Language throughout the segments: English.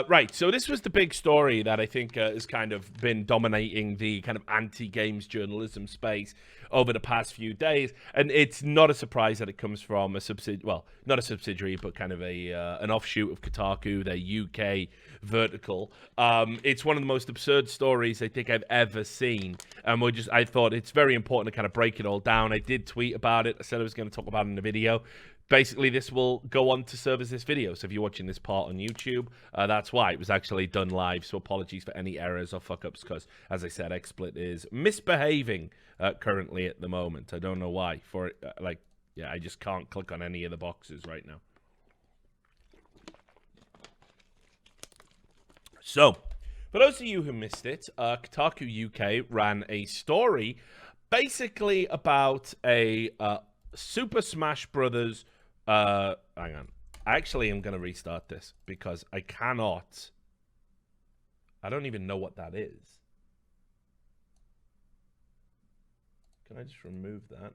Right, so this was the big story that I think has kind of been dominating the kind of anti-games journalism space over the past few days, and it's not a surprise that it comes from not a subsidiary, but kind of an offshoot of Kotaku, their UK vertical. It's one of the most absurd stories I think I've ever seen, and I thought it's very important to kind of break it all down. I did tweet about it. I said I was going to talk about it in the video. Basically, this will go on to serve as this video. So if you're watching this part on YouTube, that's why. It was actually done live, so apologies for any errors or fuck-ups, because, as I said, XSplit is misbehaving currently at the moment. I don't know why. I just can't click on any of the boxes right now. So, for those of you who missed it, Kotaku UK ran a story basically about a Super Smash Brothers... hang on. Actually, I'm going to restart this because I cannot... I don't even know what that is. Can I just remove that?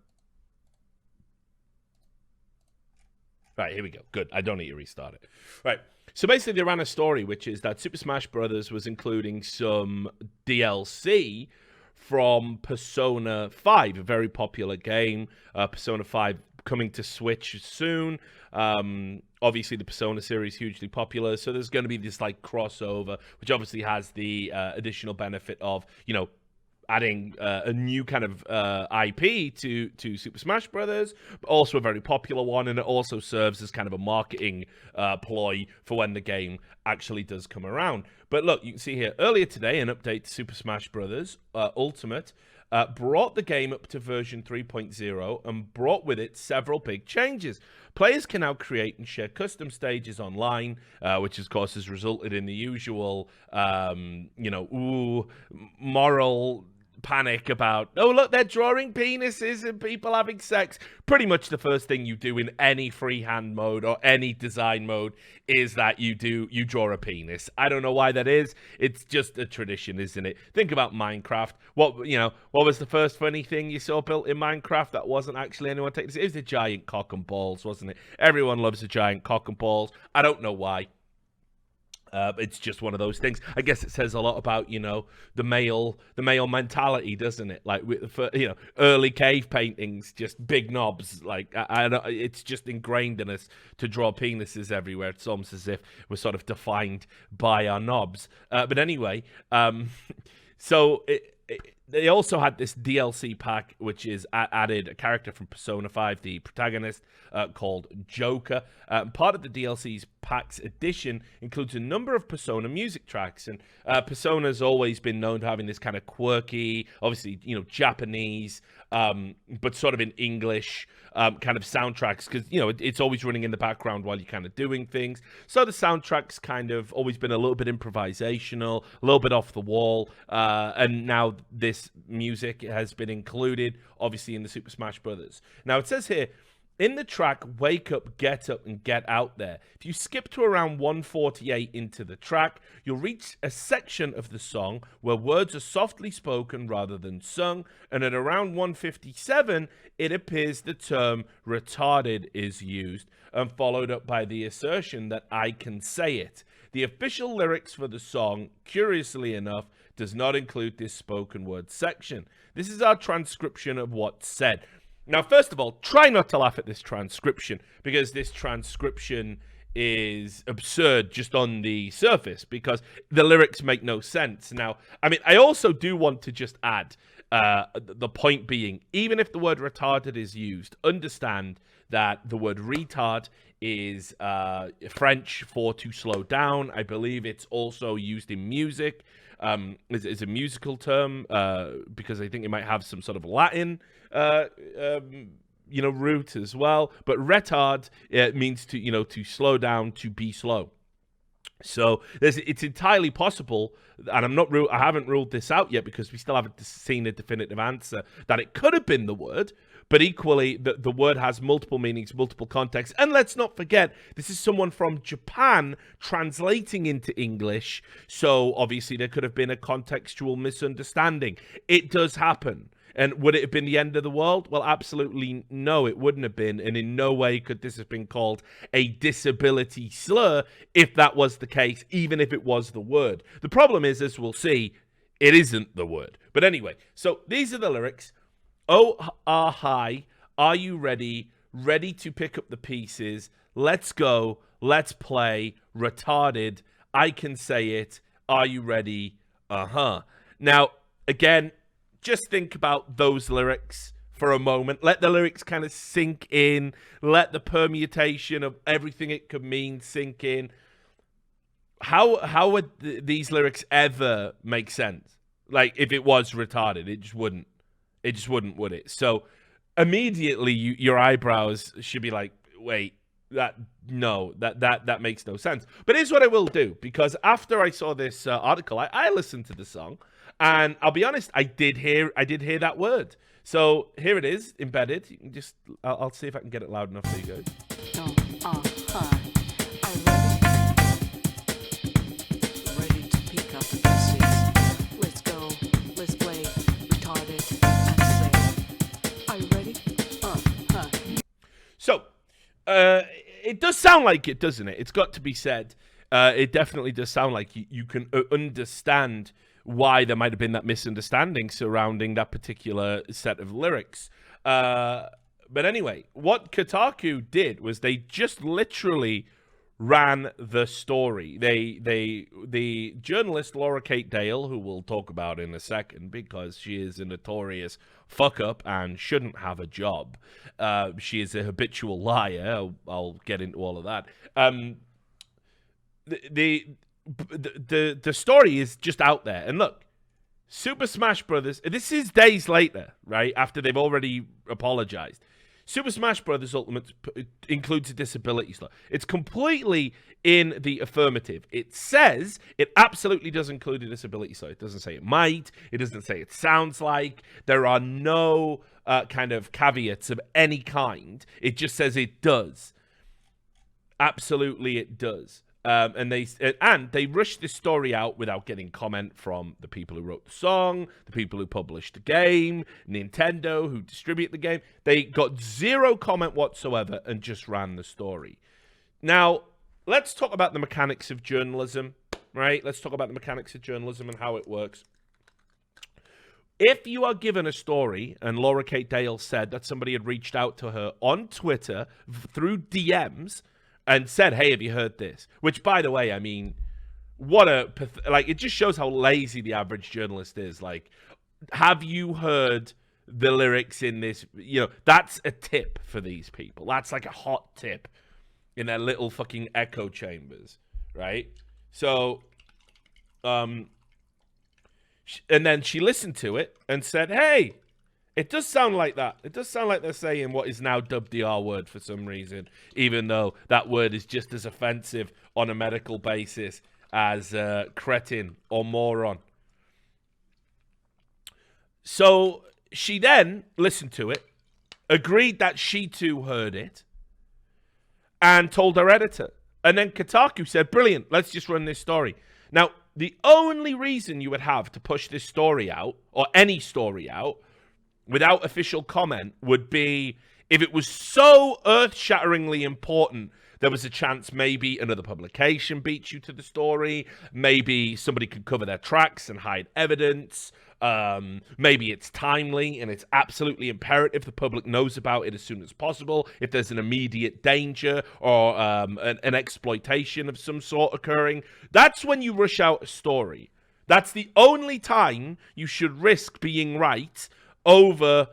Right, here we go. Good. I don't need to restart it. Right. So basically, they ran a story, which is that Super Smash Brothers was including some DLC from Persona 5, a very popular game. Persona 5 coming to Switch soon. Obviously, the Persona series hugely popular, so there's going to be this like crossover, which obviously has the additional benefit of, adding a new kind of IP to Super Smash Brothers, but also a very popular one, and it also serves as kind of a marketing ploy for when the game actually does come around. But look, you can see here, earlier today, an update to Super Smash Brothers Ultimate brought the game up to version 3.0 and brought with it several big changes. Players can now create and share custom stages online, which of course has resulted in the usual, moral panic about, oh look, they're drawing penises and people having sex. Pretty much the first thing you do in any freehand mode or any design mode is that you draw a penis. I don't know why that is. It's just a tradition, isn't it? Think about Minecraft. What was the first funny thing you saw built in Minecraft that wasn't actually anyone taking this? It was a giant cock and balls, wasn't it? Everyone loves a giant cock and balls. I don't know why. It's just one of those things. I guess it says a lot about, the male mentality, doesn't it? Like, early cave paintings, just big knobs. Like, it's just ingrained in us to draw penises everywhere. It's almost as if we're sort of defined by our knobs. But anyway, they also had this DLC pack, which is added a character from Persona 5, the protagonist, called Joker. Part of the DLC's pack's edition includes a number of Persona music tracks, and Persona's always been known to having this kind of quirky, obviously, Japanese, but sort of in English kind of soundtracks, because, it's always running in the background while you're kind of doing things. So the soundtrack's kind of always been a little bit improvisational, a little bit off the wall, and now this music has been included, obviously, in the Super Smash Brothers. Now, it says here, in the track Wake Up, Get Up, and Get Out There, if you skip to around 148 into the track, you'll reach a section of the song where words are softly spoken rather than sung, and at around 157, it appears the term retarded is used, and followed up by the assertion that I can say it. The official lyrics for the song, curiously enough, does not include this spoken word section. This is our transcription of what's said. Now, first of all, try not to laugh at this transcription, because this transcription is absurd just on the surface, because the lyrics make no sense. Now, I also do want to just add, the point being, even if the word retarded is used, understand that the word retard is French for to slow down. I believe it's also used in music. Is a musical term, because I think it might have some sort of Latin root as well. But retard means to slow down, to be slow. So it's entirely possible, and I haven't ruled this out yet because we still haven't seen a definitive answer, that it could have been the word. but equally, the word has multiple meanings, multiple contexts. And let's not forget, this is someone from Japan translating into English, so obviously there could have been a contextual misunderstanding. It does happen. And would it have been the end of the world? Well, absolutely no, it wouldn't have been. And in no way could this have been called a disability slur if that was the case, even if it was the word. The problem is, as we'll see, it isn't the word. But anyway, so these are the lyrics. Oh, hi, are you ready? Ready to pick up the pieces? Let's go, let's play. Retarded, I can say it. Are you ready? Now, again, just think about those lyrics for a moment. Let the lyrics kind of sink in. Let the permutation of everything it could mean sink in. How would these lyrics ever make sense? Like, if it was retarded, it just wouldn't. It just wouldn't, would it? So immediately your eyebrows should be like, wait, that makes no sense. But here's what I will do, because after I saw this article, I listened to the song. And I'll be honest, I did hear that word. So here it is, embedded. You can just, I'll see if I can get it loud enough for you guys. Ready to pick up the pieces. Let's go, let's play. Retarded, and say, are you ready? So, it does sound like it, doesn't it? It's got to be said. It definitely does sound like you can understand why there might have been that misunderstanding surrounding that particular set of lyrics. But anyway, what Kotaku did was they just literally ran the story. The journalist Laura Kate Dale, who we'll talk about in a second because she is a notorious fuck up and shouldn't have a job. She is a habitual liar. I'll get into all of that. The story is just out there. And look, Super Smash Brothers, this is days later, right? After they've already apologized. Super Smash Brothers Ultimate includes a disability slur. It's completely in the affirmative. It says it absolutely does include a disability slur. It doesn't say it might. It doesn't say it sounds like. There are no kind of caveats of any kind. It just says it does. Absolutely, it does. And they rushed this story out without getting comment from the people who wrote the song, the people who published the game, Nintendo, who distribute the game. They got zero comment whatsoever and just ran the story. Now, let's talk about the mechanics of journalism, right? Let's talk about the mechanics of journalism and how it works. If you are given a story, and Laura Kate Dale said that somebody had reached out to her on Twitter through DMs and said, hey, have you heard this? Which, by the way, I mean, it just shows how lazy the average journalist is. Like, have you heard the lyrics in this? You know, that's a tip for these people. That's like a hot tip in their little fucking echo chambers, right? So, and then she listened to it and said, hey, it does sound like that. It does sound like they're saying what is now dubbed the R word for some reason, even though that word is just as offensive on a medical basis as cretin or moron. So she then listened to it, agreed that she too heard it, and told her editor. And then Kotaku said, brilliant, let's just run this story. Now, the only reason you would have to push this story out, or any story out, without official comment would be if it was so earth-shatteringly important, there was a chance maybe another publication beats you to the story, maybe somebody could cover their tracks and hide evidence, maybe it's timely and it's absolutely imperative the public knows about it as soon as possible, if there's an immediate danger or an exploitation of some sort occurring. That's when you rush out a story. That's the only time you should risk being right over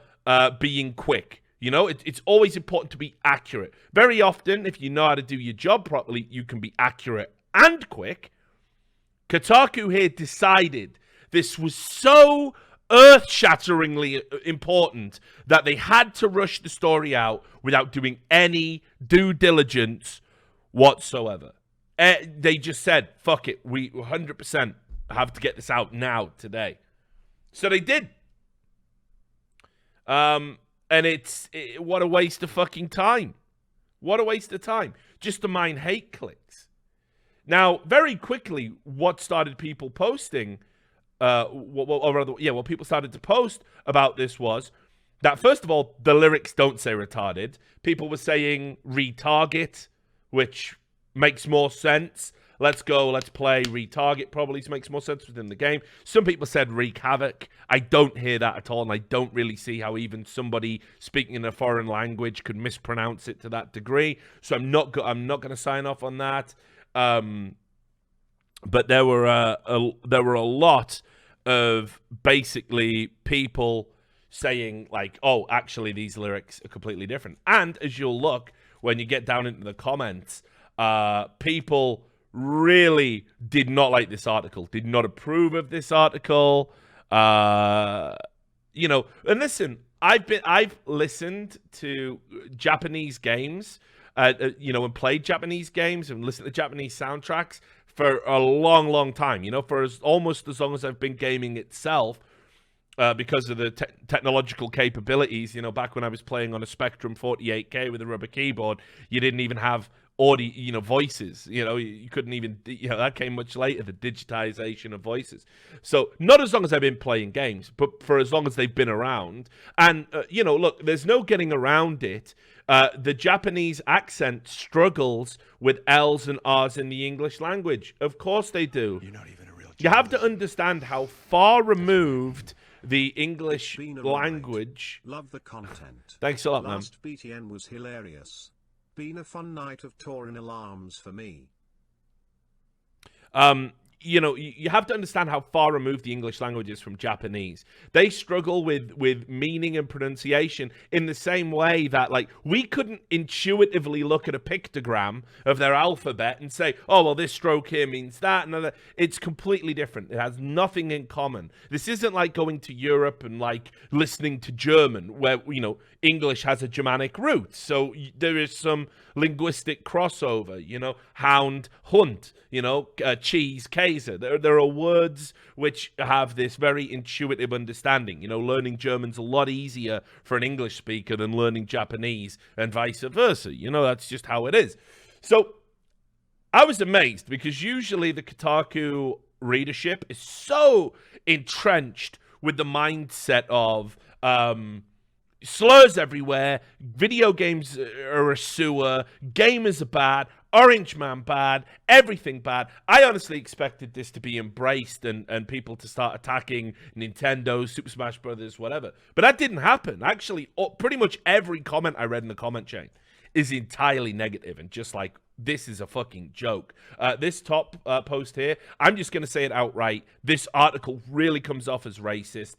being quick. You know, it's always important to be accurate. Very often, if you know how to do your job properly, you can be accurate and quick. Kotaku here decided this was so earth-shatteringly important that they had to rush the story out without doing any due diligence whatsoever. They just said, fuck it, we 100% have to get this out now, today. So they did. And what a waste of fucking time. What a waste of time. Just to mine hate clicks. Now, very quickly, what started people posting, what people started to post about this was that, first of all, the lyrics don't say retarded. People were saying retarget, which makes more sense. Let's play retarget, probably makes more sense within the game. Some people said wreak havoc. I don't hear that at all, and I don't really see how even somebody speaking in a foreign language could mispronounce it to that degree. So I'm not going to sign off on that. But there were a lot of basically people saying like, oh, actually these lyrics are completely different. And as you'll look when you get down into the comments, people really did not like this article, did not approve of this article. And listen, I've listened to Japanese games, and played Japanese games and listened to Japanese soundtracks for a long, long time. For almost as long as I've been gaming itself, because of the technological capabilities. Back when I was playing on a Spectrum 48K with a rubber keyboard, you didn't even have audio, voices. You couldn't even, that came much later, the digitization of voices. So not as long as I've been playing games, but for as long as they've been around. And, look, there's no getting around it. The Japanese accent struggles with L's and R's in the English language. Of course they do. You're not even a real You have to understand how far removed the English language. Love the content. Thanks a lot, man. Last BTN was hilarious. Been a fun night of touring alarms for me. You have to understand how far removed the English language is from Japanese. They struggle with meaning and pronunciation in the same way that, like, we couldn't intuitively look at a pictogram of their alphabet and say, oh, well, this stroke here means that. And it's completely different. It has nothing in common. This isn't like going to Europe and, like, listening to German, where, English has a Germanic root. So there is some linguistic crossover, hound, hunt, cheese, Käse. There are words which have this very intuitive understanding. Learning German's a lot easier for an English speaker than learning Japanese and vice versa. That's just how it is. So I was amazed because usually the Kotaku readership is so entrenched with the mindset of slurs everywhere, video games are a sewer, gamers are bad, Orange Man bad, everything bad. I honestly expected this to be embraced and people to start attacking Nintendo, Super Smash Brothers, whatever. But that didn't happen. Actually, pretty much every comment I read in the comment chain is entirely negative and just like, this is a fucking joke. This top post here, I'm just going to say it outright. This article really comes off as racist.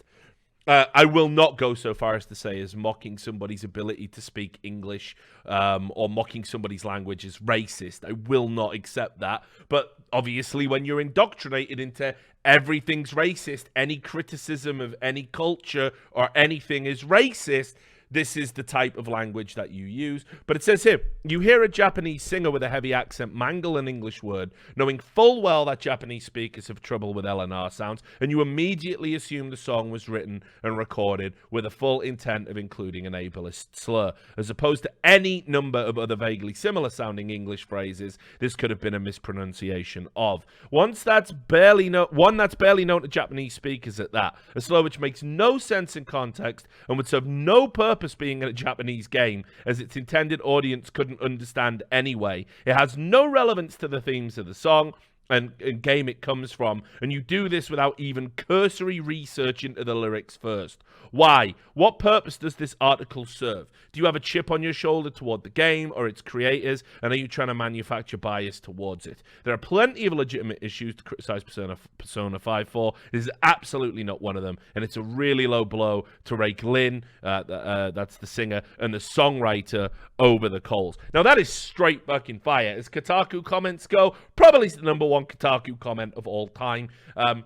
I will not go so far as to say as mocking somebody's ability to speak English or mocking somebody's language is racist. I will not accept that. But obviously, when you're indoctrinated into everything's racist, any criticism of any culture or anything is racist, this is the type of language that you use. But it says here, you hear a Japanese singer with a heavy accent mangle an English word, knowing full well that Japanese speakers have trouble with L&R sounds, and you immediately assume the song was written and recorded with a full intent of including an ableist slur. As opposed to any number of other vaguely similar sounding English phrases, this could have been a mispronunciation of. One that's barely known to Japanese speakers at that. A slur which makes no sense in context and would serve no purpose being in a Japanese game, as its intended audience couldn't understand anyway. It has no relevance to the themes of the song and game it comes from, and you do this without even cursory research into the lyrics first. Why? What purpose does this article serve? Do you have a chip on your shoulder toward the game or its creators, and are you trying to manufacture bias towards it? There are plenty of legitimate issues to criticize Persona 5 for. This is absolutely not one of them, and it's a really low blow to rake Lin, that's the singer, and the songwriter over the coals. Now, that is straight fucking fire. As Kotaku comments go, probably the number one Kotaku comment of all time. And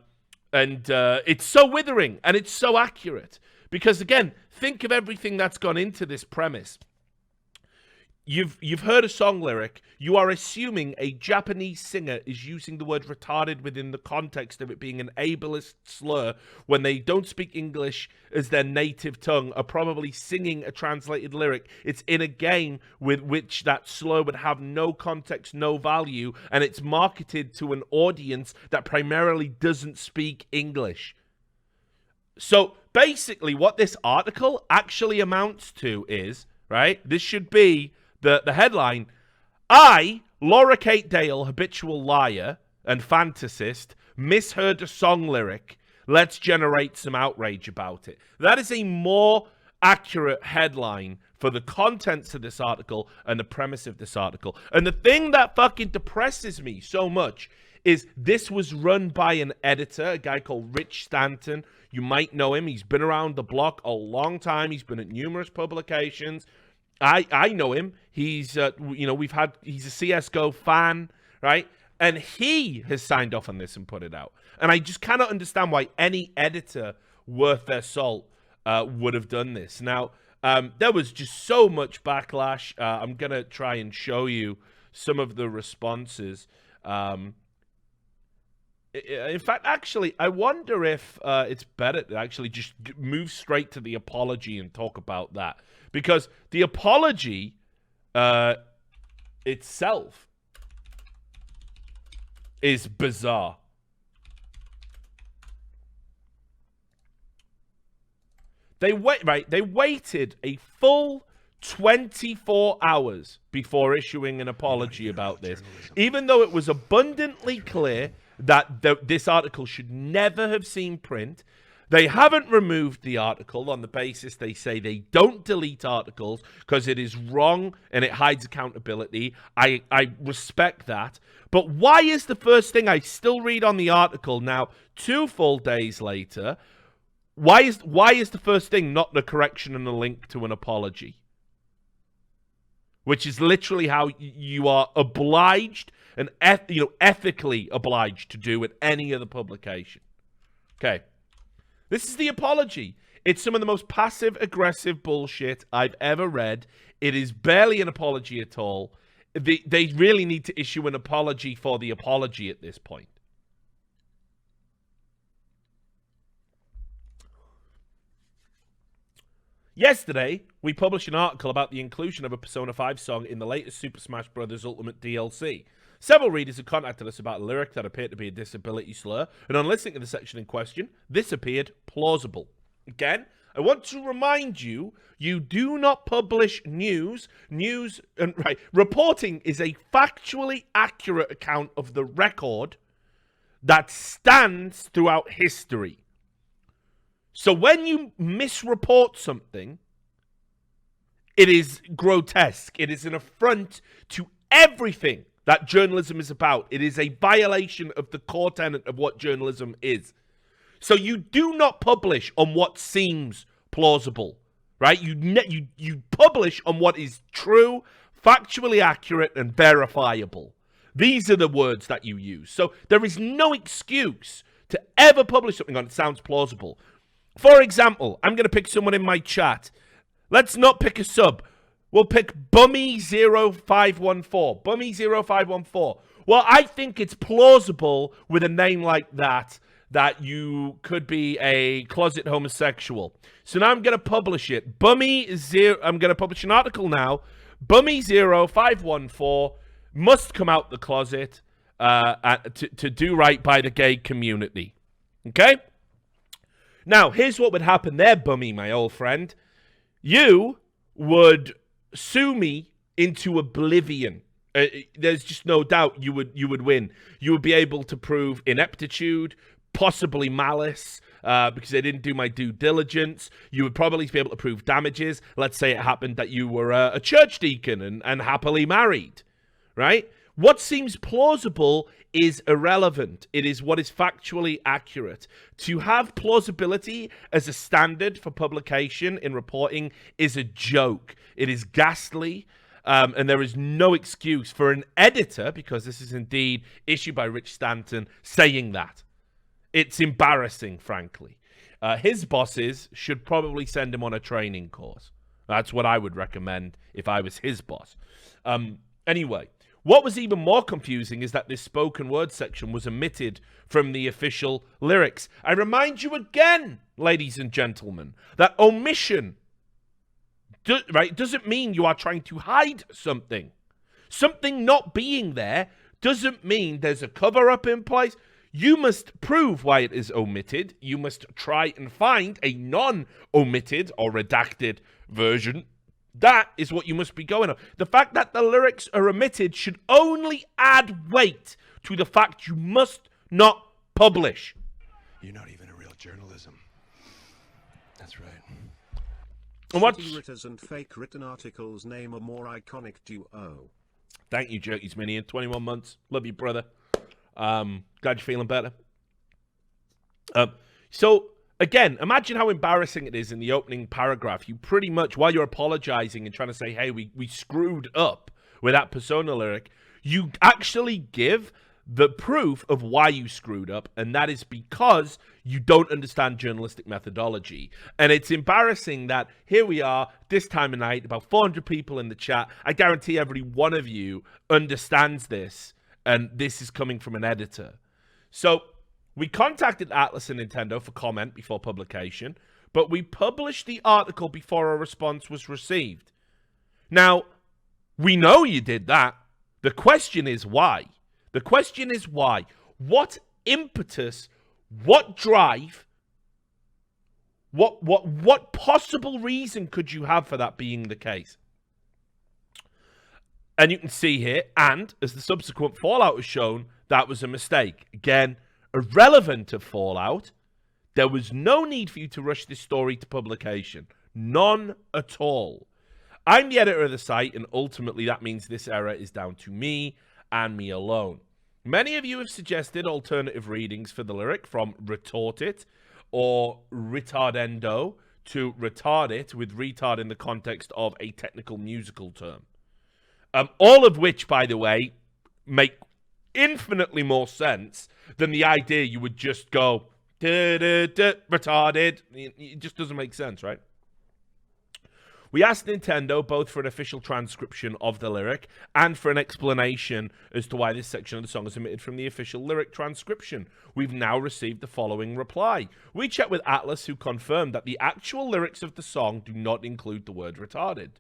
it's so withering, and it's so accurate. Because, again, think of everything that's gone into this premise. You've heard a song lyric. You are assuming a Japanese singer is using the word retarded within the context of it being an ableist slur when they don't speak English as their native tongue, are probably singing a translated lyric. It's in a game with which that slur would have no context, no value, and it's marketed to an audience that primarily doesn't speak English. So basically what this article actually amounts to is, right, this should be the headline: I, Laura Kate Dale, habitual liar and fantasist, misheard a song lyric. Let's generate some outrage about it. That is a more accurate headline for the contents of this article and the premise of this article. And the thing that fucking depresses me so much is this was run by an editor, a guy called Rich Stanton. You might know him. He's been around the block a long time. He's been at numerous publications. I know him. He's he's a CS:GO fan, right? And he has signed off on this and put it out. And I just cannot understand why any editor worth their salt would have done this. Now, there was just so much backlash. I'm gonna try and show you some of the responses. In fact, actually, I wonder if it's better to actually just move straight to the apology and talk about that. Because the apology itself is bizarre. They waited a full 24 hours before issuing an apology about this, even though it was abundantly clear that this article should never have seen print. They haven't removed the article on the basis they say they don't delete articles because it is wrong and it hides accountability. I respect that. But why is the first thing I still read on the article now, 2 full days later, why is the first thing not the correction and a link to an apology? Which is literally how you are obliged and ethically obliged to do with any other publication. Okay. This is the apology. It's some of the most passive-aggressive bullshit I've ever read. It is barely an apology at all. They really need to issue an apology for the apology at this point. Yesterday, we published an article about the inclusion of a Persona 5 song in the latest Super Smash Bros. Ultimate DLC. Several readers have contacted us about a lyric that appeared to be a disability slur, and on listening to the section in question, this appeared plausible. Again, I want to remind you, you do not publish news. Reporting is a factually accurate account of the record that stands throughout history. So when you misreport something, it is grotesque. It is an affront to everything that journalism is about. It is a violation of the core tenet of what journalism is. So you do not publish on what seems plausible, right? You publish on what is true, factually accurate, and verifiable. These are the words that you use. So there is no excuse to ever publish something on it sounds plausible. For example, I'm going to pick someone in my chat. Let's not pick a sub. We'll pick Bummy0514. Bummy0514. Well, I think it's plausible with a name like that you could be a closet homosexual. So now I'm going to publish it. I'm going to publish an article now. Bummy0514 must come out the closet to do right by the gay community. Okay? Now, here's what would happen there, Bummy, my old friend. You would sue me into oblivion. There's just no doubt you would win. You would be able to prove ineptitude, possibly malice, because I didn't do my due diligence. You would probably be able to prove damages. Let's say it happened that you were a church deacon and happily married, right? What seems plausible is irrelevant. It is what is factually accurate. To have plausibility as a standard for publication in reporting is a joke. It is ghastly, and there is no excuse for an editor, because this is indeed issued by Rich Stanton, saying that. It's embarrassing, frankly. His bosses should probably send him on a training course. That's what I would recommend if I was his boss. Anyway, what was even more confusing is that this spoken word section was omitted from the official lyrics. I remind you again, ladies and gentlemen, that omission doesn't mean you are trying to hide something. Something not being there doesn't mean there's a cover-up in place. You must prove why it is omitted. You must try and find a non-omitted or redacted version. That is what you must be going on. The fact that the lyrics are omitted should only add weight to the fact you must not publish. You're not even a real journalism. That's right. And what? City-writters and fake written articles name a more iconic duo. Thank you, Jerky's Minion. 21 months. Love you, brother. Glad you're feeling better. So, again, imagine how embarrassing it is in the opening paragraph. You pretty much, while you're apologizing and trying to say, hey, we screwed up with that persona lyric, you actually give the proof of why you screwed up, and that is because you don't understand journalistic methodology. And it's embarrassing that here we are, this time of night, about 400 people in the chat. I guarantee every one of you understands this, and this is coming from an editor. So we contacted Atlas and Nintendo for comment before publication, but we published the article before a response was received. Now, we know you did that. The question is why? The question is why? What impetus, what drive, what possible reason could you have for that being the case? And you can see here, and as the subsequent fallout has shown, that was a mistake. Again, irrelevant of fallout, there was no need for you to rush this story to publication. None at all. I'm the editor of the site, and ultimately that means this error is down to me and me alone. Many of you have suggested alternative readings for the lyric, from retort it or retardendo to retard it, with retard in the context of a technical musical term. All of which, by the way, make infinitely more sense than the idea you would just go, retarded. It just doesn't make sense, right? We asked Nintendo both for an official transcription of the lyric and for an explanation as to why this section of the song is omitted from the official lyric transcription. We've now received the following reply. We checked with Atlas, who confirmed that the actual lyrics of the song do not include the word retarded.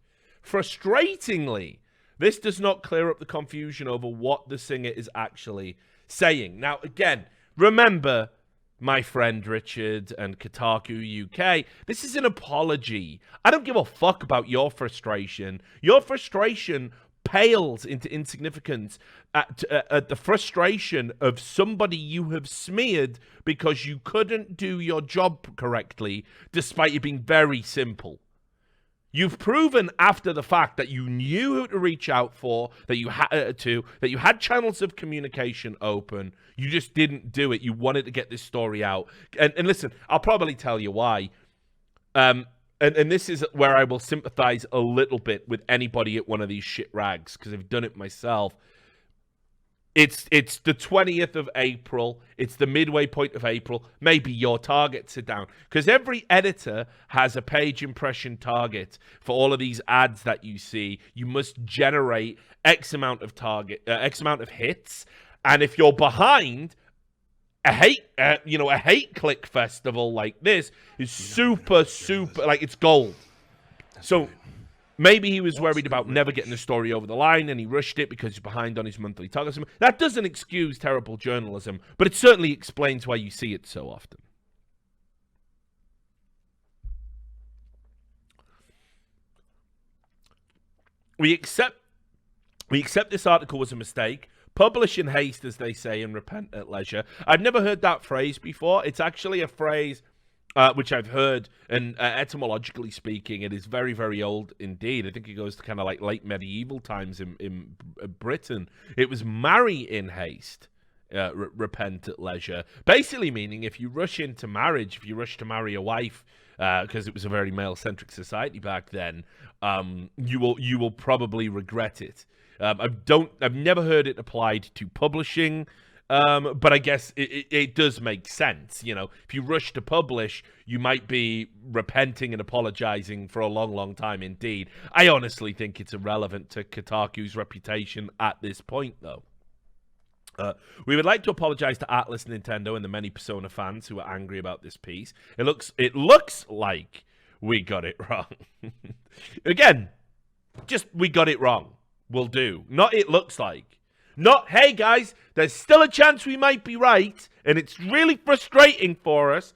Frustratingly, this does not clear up the confusion over what the singer is actually saying. Now, again, remember, my friend Richard and Kotaku UK, this is an apology. I don't give a fuck about your frustration. Your frustration pales into insignificance at the frustration of somebody you have smeared because you couldn't do your job correctly, despite it being very simple. You've proven after the fact that you knew who to reach out for, that you had channels of communication open. You just didn't do it. You wanted to get this story out. And listen, I'll probably tell you why. And this is where I will sympathize a little bit with anybody at one of these shit rags, because I've done it myself. It's the 20th of April. It's the midway point of April. Maybe your target, sit down. Because every editor has a page impression target for all of these ads that you see. You must generate X amount of hits. And if you're behind, a hate click festival like this is super, like, it's gold. So maybe he was worried about never getting the story over the line and he rushed it because he's behind on his monthly targets. That doesn't excuse terrible journalism, but it certainly explains why you see it so often. We accept this article was a mistake. Publish in haste, as they say, and repent at leisure. I've never heard that phrase before. It's actually a phrase which I've heard, and etymologically speaking, it is very, very old indeed. I think it goes to kind of like late medieval times in Britain. It was marry in haste, repent at leisure. Basically meaning if you rush into marriage, if you rush to marry a wife, because it was a very male-centric society back then, you will probably regret it. I've never heard it applied to publishing. But I guess it does make sense. You know, if you rush to publish, you might be repenting and apologizing for a long, long time indeed. I honestly think it's irrelevant to Kotaku's reputation at this point, though. We would like to apologize to Atlas, Nintendo, and the many Persona fans who are angry about this piece. It looks like we got it wrong. Again, just we got it wrong. Will do. Not it looks like. Not, hey guys, there's still a chance we might be right, and it's really frustrating for us.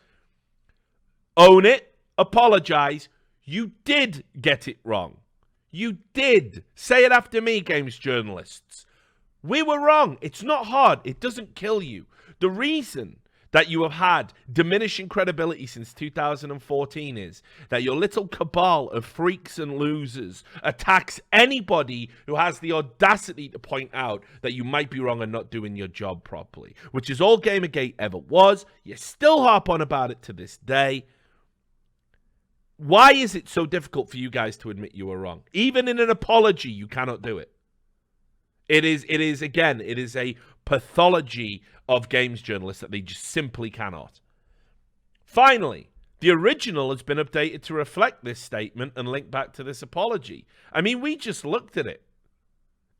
Own it. Apologize. You did get it wrong. You did. Say it after me, games journalists. We were wrong. It's not hard. It doesn't kill you. The reason that you have had diminishing credibility since 2014 is that your little cabal of freaks and losers attacks anybody who has the audacity to point out that you might be wrong and not doing your job properly, which is all Gamergate ever was. You still harp on about it to this day. Why is it so difficult for you guys to admit you were wrong? Even in an apology, you cannot do it. It is a pathology of games journalists that they just simply cannot. Finally, the original has been updated to reflect this statement and link back to this apology. I mean, we just looked at it.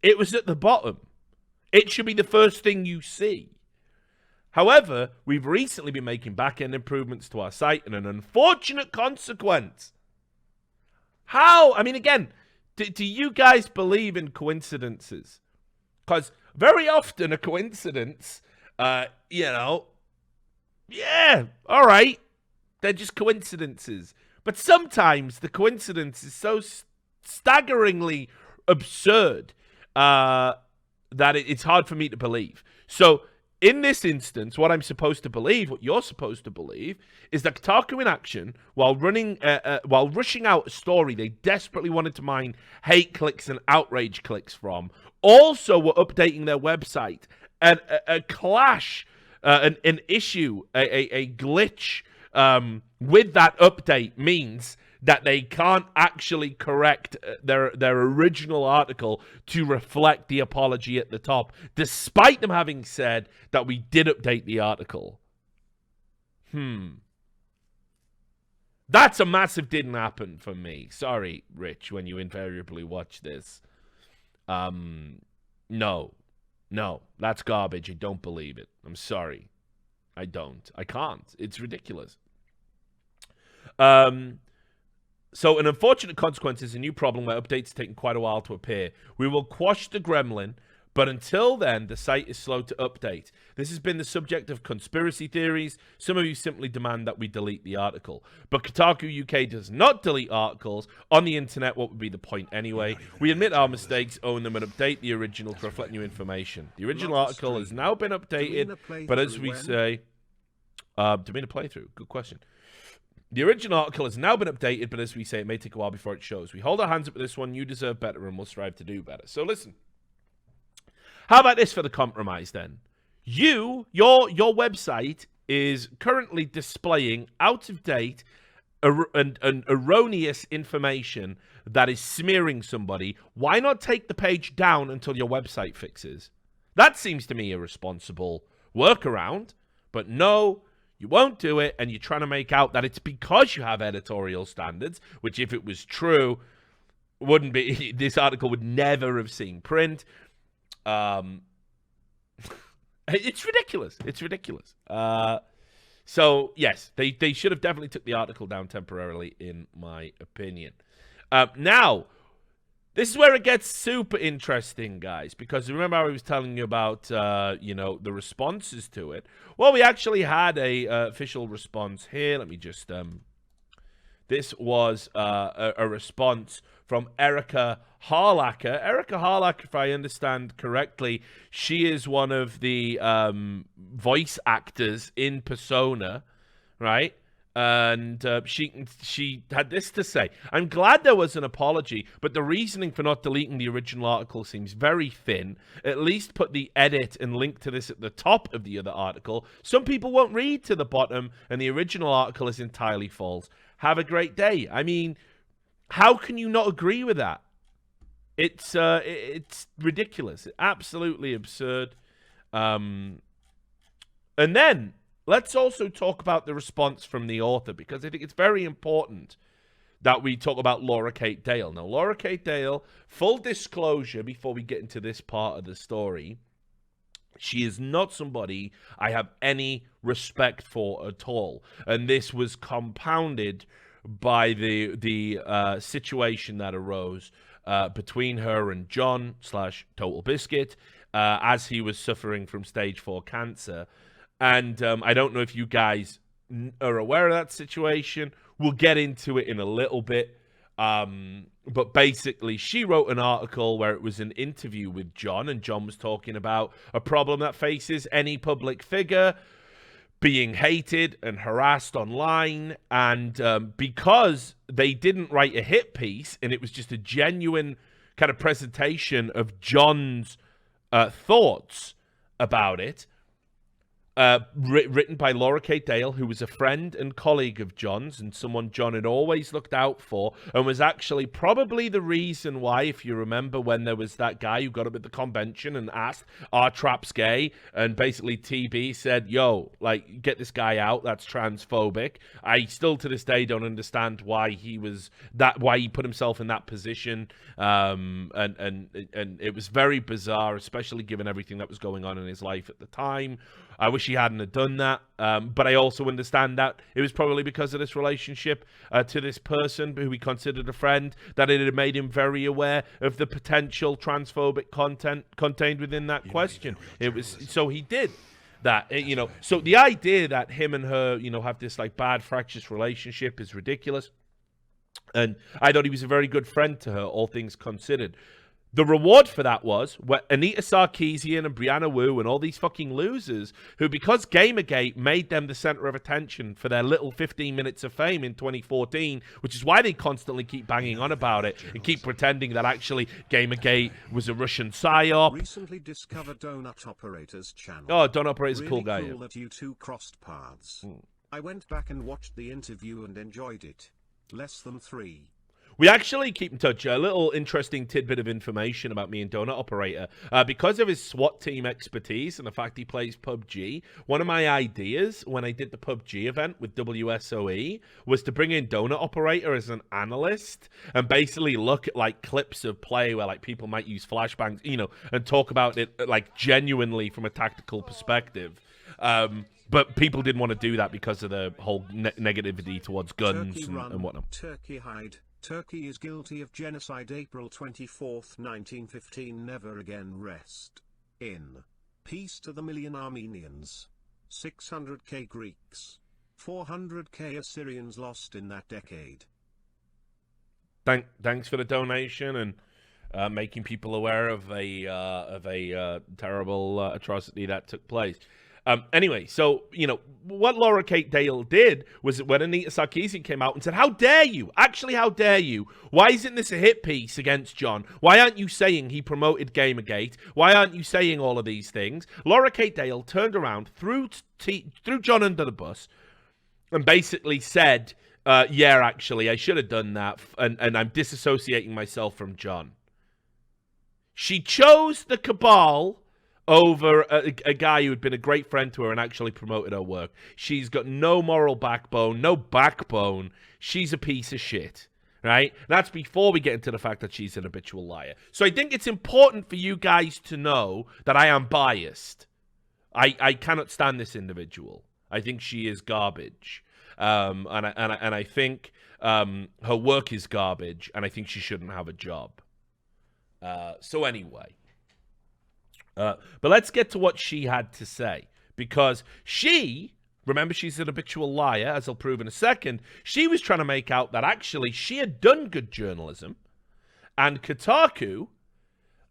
It was at the bottom. It should be the first thing you see. However, we've recently been making back-end improvements to our site, and an unfortunate consequence. How? I mean, again, do you guys believe in coincidences? Because very often a coincidence, yeah, all right, they're just coincidences. But sometimes the coincidence is so staggeringly absurd that it's hard for me to believe. So in this instance, what I'm supposed to believe, what you're supposed to believe, is that Kotaku in action, while rushing out a story they desperately wanted to mine hate clicks and outrage clicks from, also were updating their website. And a clash, an issue, a glitch with that update means that they can't actually correct their original article to reflect the apology at the top, despite them having said that we did update the article. That's a massive didn't happen for me. Sorry, Rich, when you invariably watch this. No, that's garbage. I don't believe it. I'm sorry. I don't. I can't. It's ridiculous. So an unfortunate consequence is a new problem where updates are taking quite a while to appear. We will quash the gremlin, but until then, the site is slow to update. This has been the subject of conspiracy theories. Some of you simply demand that we delete the article. But Kotaku UK does not delete articles. On the internet, what would be the point anyway? We admit our mistakes, own them, and update the original to reflect new information. The original article has now been updated, but as we say... Domain a playthrough? Good question. The original article has now been updated, but as we say, it may take a while before it shows. We hold our hands up with this one. You deserve better, and we'll strive to do better. So listen. How about this for the compromise, then? Your website is currently displaying out-of-date and erroneous information that is smearing somebody. Why not take the page down until your website fixes? That seems to me a responsible workaround, but no... You won't do it, and you're trying to make out that it's because you have editorial standards, which if it was true, wouldn't be. This article would never have seen print. It's ridiculous. It's ridiculous. So, yes, they should have definitely took the article down temporarily, in my opinion. Now, this is where it gets super interesting, guys, because remember I was telling you about, the responses to it. Well, we actually had a official response here. Let me just, this was a response from Erica Harlacher. Erica Harlacher, if I understand correctly, she is one of the voice actors in Persona, right? And she had this to say. I'm glad there was an apology, but the reasoning for not deleting the original article seems very thin. At least put the edit and link to this at the top of the other article. Some people won't read to the bottom, and the original article is entirely false. Have a great day. I mean, how can you not agree with that? It's ridiculous. Absolutely absurd. And then let's also talk about the response from the author, because I think it's very important that we talk about Laura Kate Dale. Now, Laura Kate Dale, full disclosure before we get into this part of the story, she is not somebody I have any respect for at all. And this was compounded by the situation that arose between her and John / Total Biscuit as he was suffering from stage 4 cancer. And I don't know if you guys are aware of that situation. We'll get into it in a little bit. But basically, she wrote an article where it was an interview with John, and John was talking about a problem that faces any public figure, being hated and harassed online. And because they didn't write a hit piece, and it was just a genuine kind of presentation of John's thoughts about it, written by Laura Kate Dale, who was a friend and colleague of John's and someone John had always looked out for, and was actually probably the reason why, if you remember when there was that guy who got up at the convention and asked, "Are traps gay?" And basically TB said, "Yo, like, get this guy out, that's transphobic." I still to this day don't understand why he put himself in that position, and it was very bizarre, especially given everything that was going on in his life at the time. I wish he hadn't have done that, but I also understand that it was probably because of this relationship to this person who he considered a friend, that it had made him very aware of the potential transphobic content contained within that question. It was so he did that, you know. So the idea that him and her, you know, have this like bad fractious relationship is ridiculous. And I thought he was a very good friend to her, all things considered. The reward for that was Anita Sarkeesian and Brianna Wu and all these fucking losers who, because Gamergate made them the center of attention for their little 15 minutes of fame in 2014, which is why they constantly keep banging on about it and keep pretending that actually Gamergate was a Russian psyop. Recently discovered Donut Operator's channel. Oh, Donut Operator's a really cool guy. Cool that you two crossed paths. I went back and watched the interview and enjoyed it. Less than 3. We actually keep in touch. A little interesting tidbit of information about me and Donut Operator. Because of his SWAT team expertise and the fact he plays PUBG, one of my ideas when I did the PUBG event with WSOE was to bring in Donut Operator as an analyst and basically look at like clips of play where like people might use flashbangs, you know, and talk about it like genuinely from a tactical perspective. But people didn't want to do that because of the whole negativity towards guns and whatnot. Turkey hide. Turkey is guilty of genocide. April 24, 1915. Never again rest in peace to the million Armenians, 600k Greeks, 400k Assyrians lost in that decade. Thanks for the donation and making people aware of a terrible atrocity that took place. Anyway, so, you know, what Laura Kate Dale did was when Anita Sarkeesian came out and said, "How dare you? Actually, how dare you? Why isn't this a hit piece against John? Why aren't you saying he promoted Gamergate? Why aren't you saying all of these things?" Laura Kate Dale turned around, threw John under the bus, and basically said, yeah, actually, I should have done that, and I'm disassociating myself from John. She chose the cabal over a guy who had been a great friend to her and actually promoted her work. She's got no moral backbone, no backbone. She's a piece of shit, right? That's before we get into the fact that she's an habitual liar. So I think it's important for you guys to know that I am biased. I cannot stand this individual. I think she is garbage. And I think her work is garbage, and I think she shouldn't have a job. So anyway. But let's get to what she had to say, because remember, she's an habitual liar, as I'll prove in a second. She was trying to make out that actually she had done good journalism, and Kotaku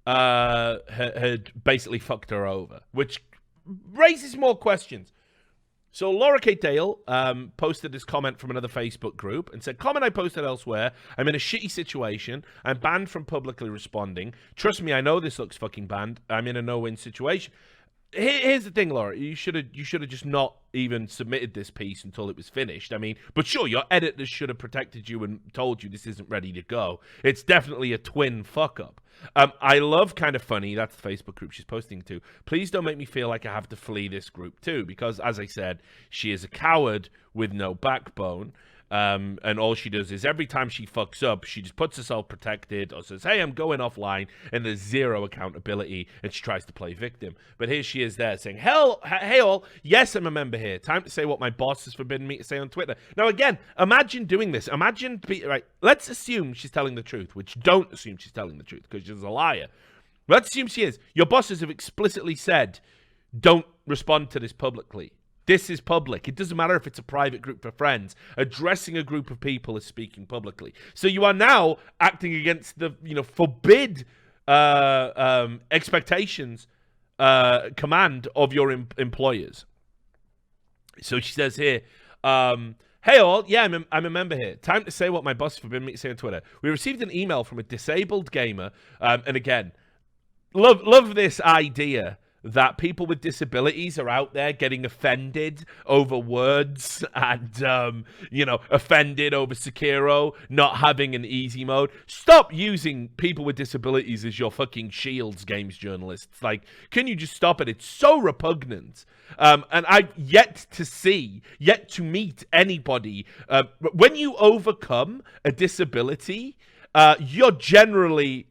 had basically fucked her over, which raises more questions. So Laura Kate Dale posted this comment from another Facebook group and said, "Comment I posted elsewhere. I'm in a shitty situation. I'm banned from publicly responding. Trust me, I know this looks fucking banned. I'm in a no-win situation." Here's the thing, Laura. You should have just not even submitted this piece until it was finished. I mean, but sure, your editors should have protected you and told you this isn't ready to go. It's definitely a twin fuck up. I love Kind of Funny. That's the Facebook group she's posting to. Please don't make me feel like I have to flee this group too, because as I said, she is a coward with no backbone. And all she does is every time she fucks up, she just puts herself protected or says, hey, I'm going offline, and there's zero accountability, and she tries to play victim. But here she is there saying, hey all, yes, I'm a member here. Time to say what my boss has forbidden me to say on Twitter. Now, again, imagine doing this. Right, let's assume she's telling the truth, which don't assume she's telling the truth, because she's a liar. Let's assume she is. Your bosses have explicitly said, don't respond to this publicly. This is public. It doesn't matter if it's a private group for friends. Addressing a group of people is speaking publicly. So you are now acting against the, forbid expectations command of your employers. So she says here, hey all, yeah, I'm a member here. Time to say what my boss forbid me to say on Twitter. We received an email from a disabled gamer, and again, love this idea that people with disabilities are out there getting offended over words and, offended over Sekiro not having an easy mode. Stop using people with disabilities as your fucking shields, games journalists. Like, can you just stop it? It's so repugnant. And I've yet to meet anybody. When you overcome a disability, you're generally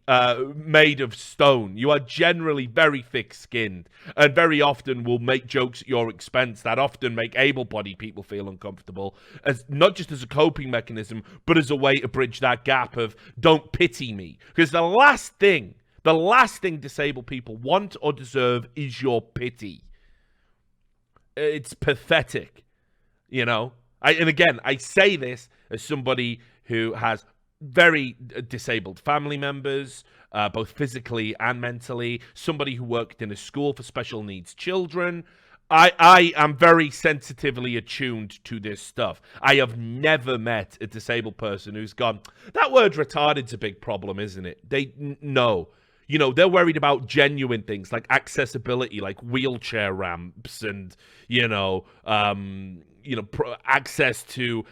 made of stone. You are generally very thick-skinned and very often will make jokes at your expense that often make able-bodied people feel uncomfortable, as not just as a coping mechanism, but as a way to bridge that gap of don't pity me. Because the last thing disabled people want or deserve is your pity. It's pathetic, And again, I say this as somebody who has very disabled family members, both physically and mentally, somebody who worked in a school for special needs children. I am very sensitively attuned to this stuff. I have never met a disabled person who's gone, that word retarded's a big problem, isn't it? No. They're worried about genuine things like accessibility, like wheelchair ramps and, access to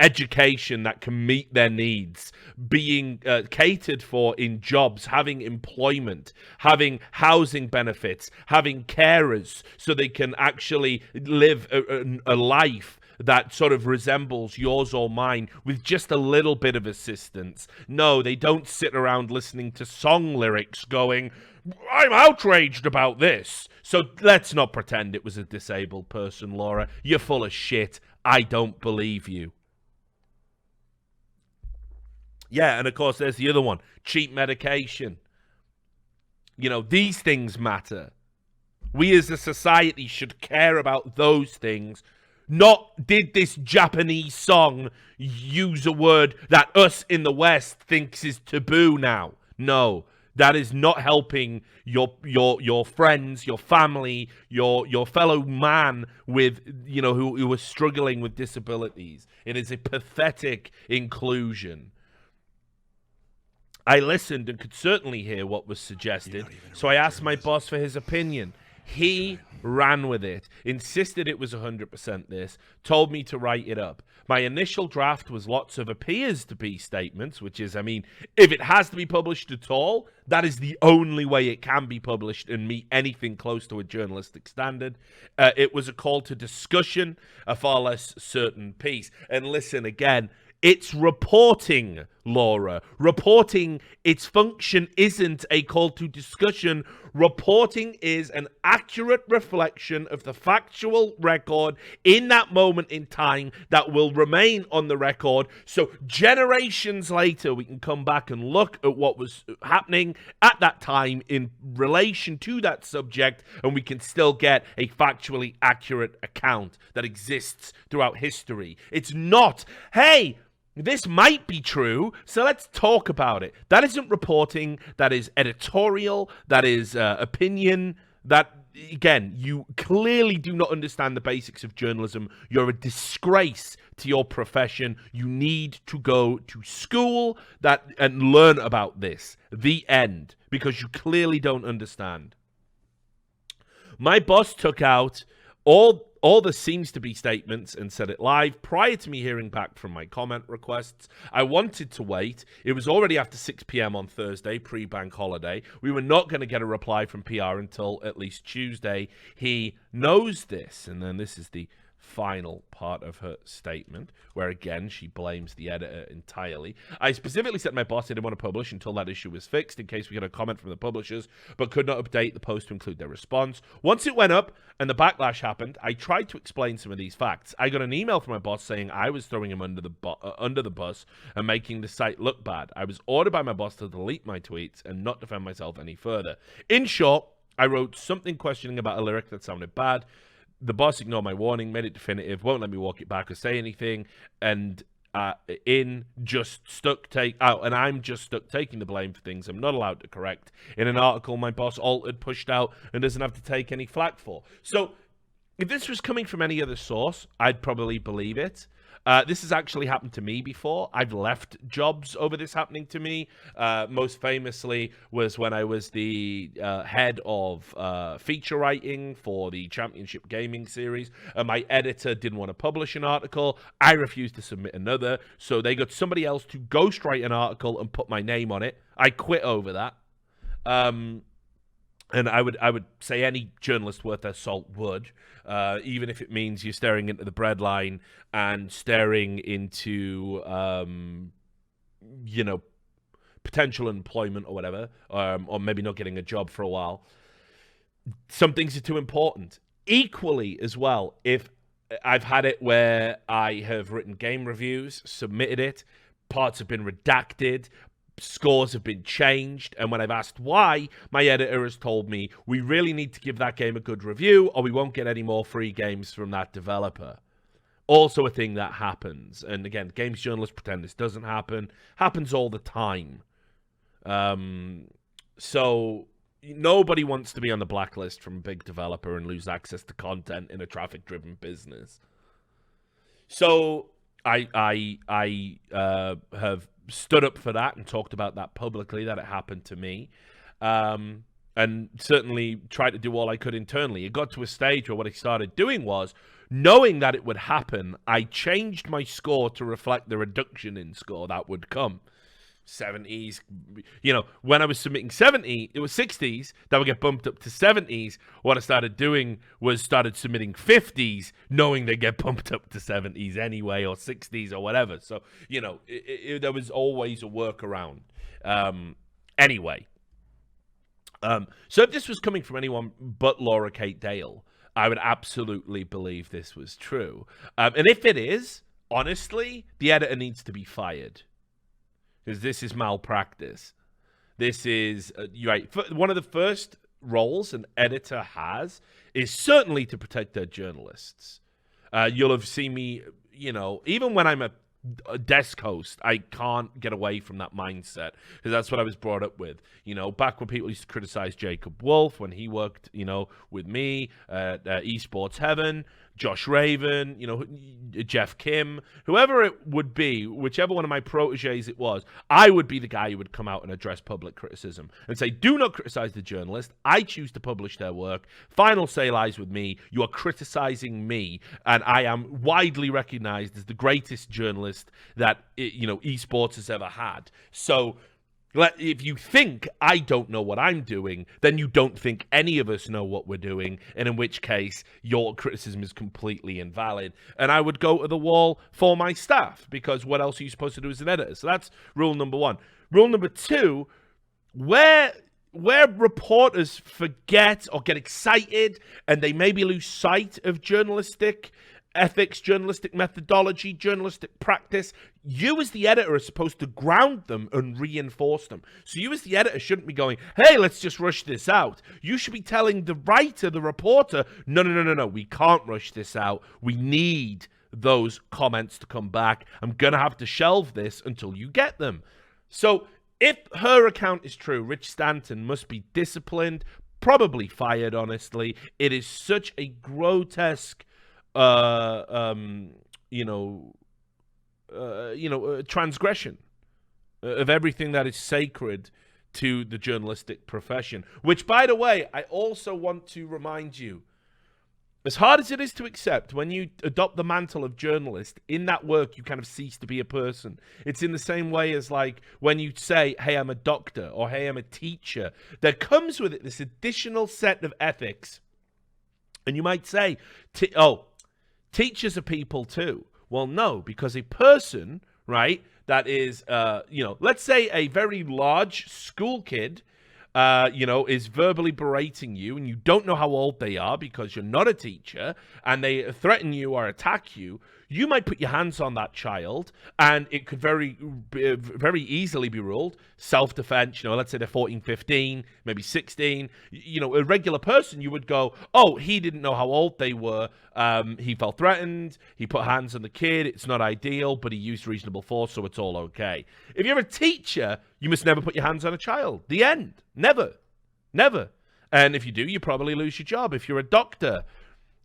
education that can meet their needs, being catered for in jobs, having employment, having housing benefits, having carers so they can actually live a life that sort of resembles yours or mine with just a little bit of assistance. No, they don't sit around listening to song lyrics going, I'm outraged about this. So let's not pretend it was a disabled person, Laura. You're full of shit. I don't believe you. Yeah, and of course, there's the other one. Cheap medication. These things matter. We as a society should care about those things. Not did this Japanese song use a word that us in the West thinks is taboo now. No, that is not helping your friends, your family, your fellow man with, who are struggling with disabilities. It is a pathetic inclusion. I listened and could certainly hear what was suggested, so I asked my boss for his opinion. He ran with it, insisted it was 100% this, told me to write it up. My initial draft was lots of appears to be statements, which is, if it has to be published at all, that is the only way it can be published and meet anything close to a journalistic standard. It was a call to discussion, a far less certain piece. And listen, again, it's reporting, Laura. Reporting, its function isn't a call to discussion. Reporting is an accurate reflection of the factual record in that moment in time that will remain on the record. So generations later, we can come back and look at what was happening at that time in relation to that subject, and we can still get a factually accurate account that exists throughout history. It's not, hey, this might be true, so let's talk about it. That isn't reporting. That is editorial. That is opinion. That, again, you clearly do not understand the basics of journalism. You're a disgrace to your profession. You need to go to school and learn about this. The end. Because you clearly don't understand. My boss took out all the seems to be statements and said it live prior to me hearing back from my comment requests. I wanted to wait. It was already after 6 p.m. on Thursday, pre-bank holiday. We were not going to get a reply from PR until at least Tuesday. He knows this. And then this is the final part of her statement, where again she blames the editor entirely. I specifically said to my boss I didn't want to publish until that issue was fixed in case we got a comment from the publishers, but could not update the post to include their response. Once it went up and the backlash happened, I tried to explain some of these facts. I got an email from my boss saying I was throwing him under the bus and making the site look bad. I was ordered by my boss to delete my tweets and not defend myself any further. In short, I wrote something questioning about a lyric that sounded bad. The boss ignored my warning, made it definitive, won't let me walk it back or say anything, and I'm just stuck taking the blame for things I'm not allowed to correct in an article my boss altered, pushed out, and doesn't have to take any flack for. So, if this was coming from any other source, I'd probably believe it. This has actually happened to me before. I've left jobs over this happening to me. Most famously was when I was the head of feature writing for the Championship Gaming series. My editor didn't want to publish an article. I refused to submit another. So they got somebody else to ghostwrite an article and put my name on it. I quit over that. And I would say any journalist worth their salt would, even if it means you're staring into the breadline and staring into, potential employment or whatever, or maybe not getting a job for a while. Some things are too important. Equally as well, if I've had it where I have written game reviews, submitted it, parts have been redacted, scores have been changed, and when I've asked why, my editor has told me we really need to give that game a good review or we won't get any more free games from that developer. Also a thing that happens. And again, games journalists pretend this doesn't happen. Happens all the time. So nobody wants to be on the blacklist from a big developer and lose access to content in a traffic-driven business. So I have stood up for that and talked about that publicly, that it happened to me, and certainly tried to do all I could internally. It got to a stage where what I started doing was, knowing that it would happen, I changed my score to reflect the reduction in score that would come. 70s, when I was submitting 70, it was 60s that would get bumped up to 70s. What I started doing was started submitting 50s, knowing they get bumped up to 70s anyway, or 60s or whatever. So, there was always a workaround. Anyway, so if this was coming from anyone but Laura Kate Dale, I would absolutely believe this was true. And if it is, honestly, the editor needs to be fired. Because this is malpractice. This is, one of the first roles an editor has is certainly to protect their journalists. You'll have seen me, even when I'm a desk host, I can't get away from that mindset, because that's what I was brought up with. Back when people used to criticize Jacob Wolf when he worked, with me at Esports Heaven, Josh Raven, Jeff Kim, whoever it would be, whichever one of my proteges it was, I would be the guy who would come out and address public criticism and say, do not criticize the journalist. I choose to publish their work. Final say lies with me. You are criticizing me, and I am widely recognized as the greatest journalist that, esports has ever had. So if you think I don't know what I'm doing, then you don't think any of us know what we're doing, and in which case your criticism is completely invalid. And I would go to the wall for my staff, because what else are you supposed to do as an editor? So that's rule number one. Rule number two, where reporters forget or get excited and they maybe lose sight of journalistic ethics, journalistic methodology, journalistic practice, you as the editor are supposed to ground them and reinforce them. So you as the editor shouldn't be going, hey, let's just rush this out. You should be telling the writer, the reporter, no, we can't rush this out. We need those comments to come back. I'm going to have to shelve this until you get them. So if her account is true, Rich Stanton must be disciplined, probably fired, honestly. It is such a grotesque transgression of everything that is sacred to the journalistic profession. Which, by the way, I also want to remind you, as hard as it is to accept, when you adopt the mantle of journalist, in that work you kind of cease to be a person. It's in the same way as like when you say, hey, I'm a doctor, or hey, I'm a teacher. There comes with it this additional set of ethics. And you might say, teachers are people too. Well, no, because a person, right, that is, let's say a very large school kid, is verbally berating you and you don't know how old they are because you're not a teacher and they threaten you or attack you, you might put your hands on that child and it could very easily be ruled self-defense. Let's say they're 14, 15, maybe 16. A regular person, you would go, oh, he didn't know how old they were. He felt threatened. He put hands on the kid. It's not ideal, but he used reasonable force, so it's all okay. If you're a teacher, you must never put your hands on a child. The end. Never. Never. And if you do, you probably lose your job. If you're a doctor,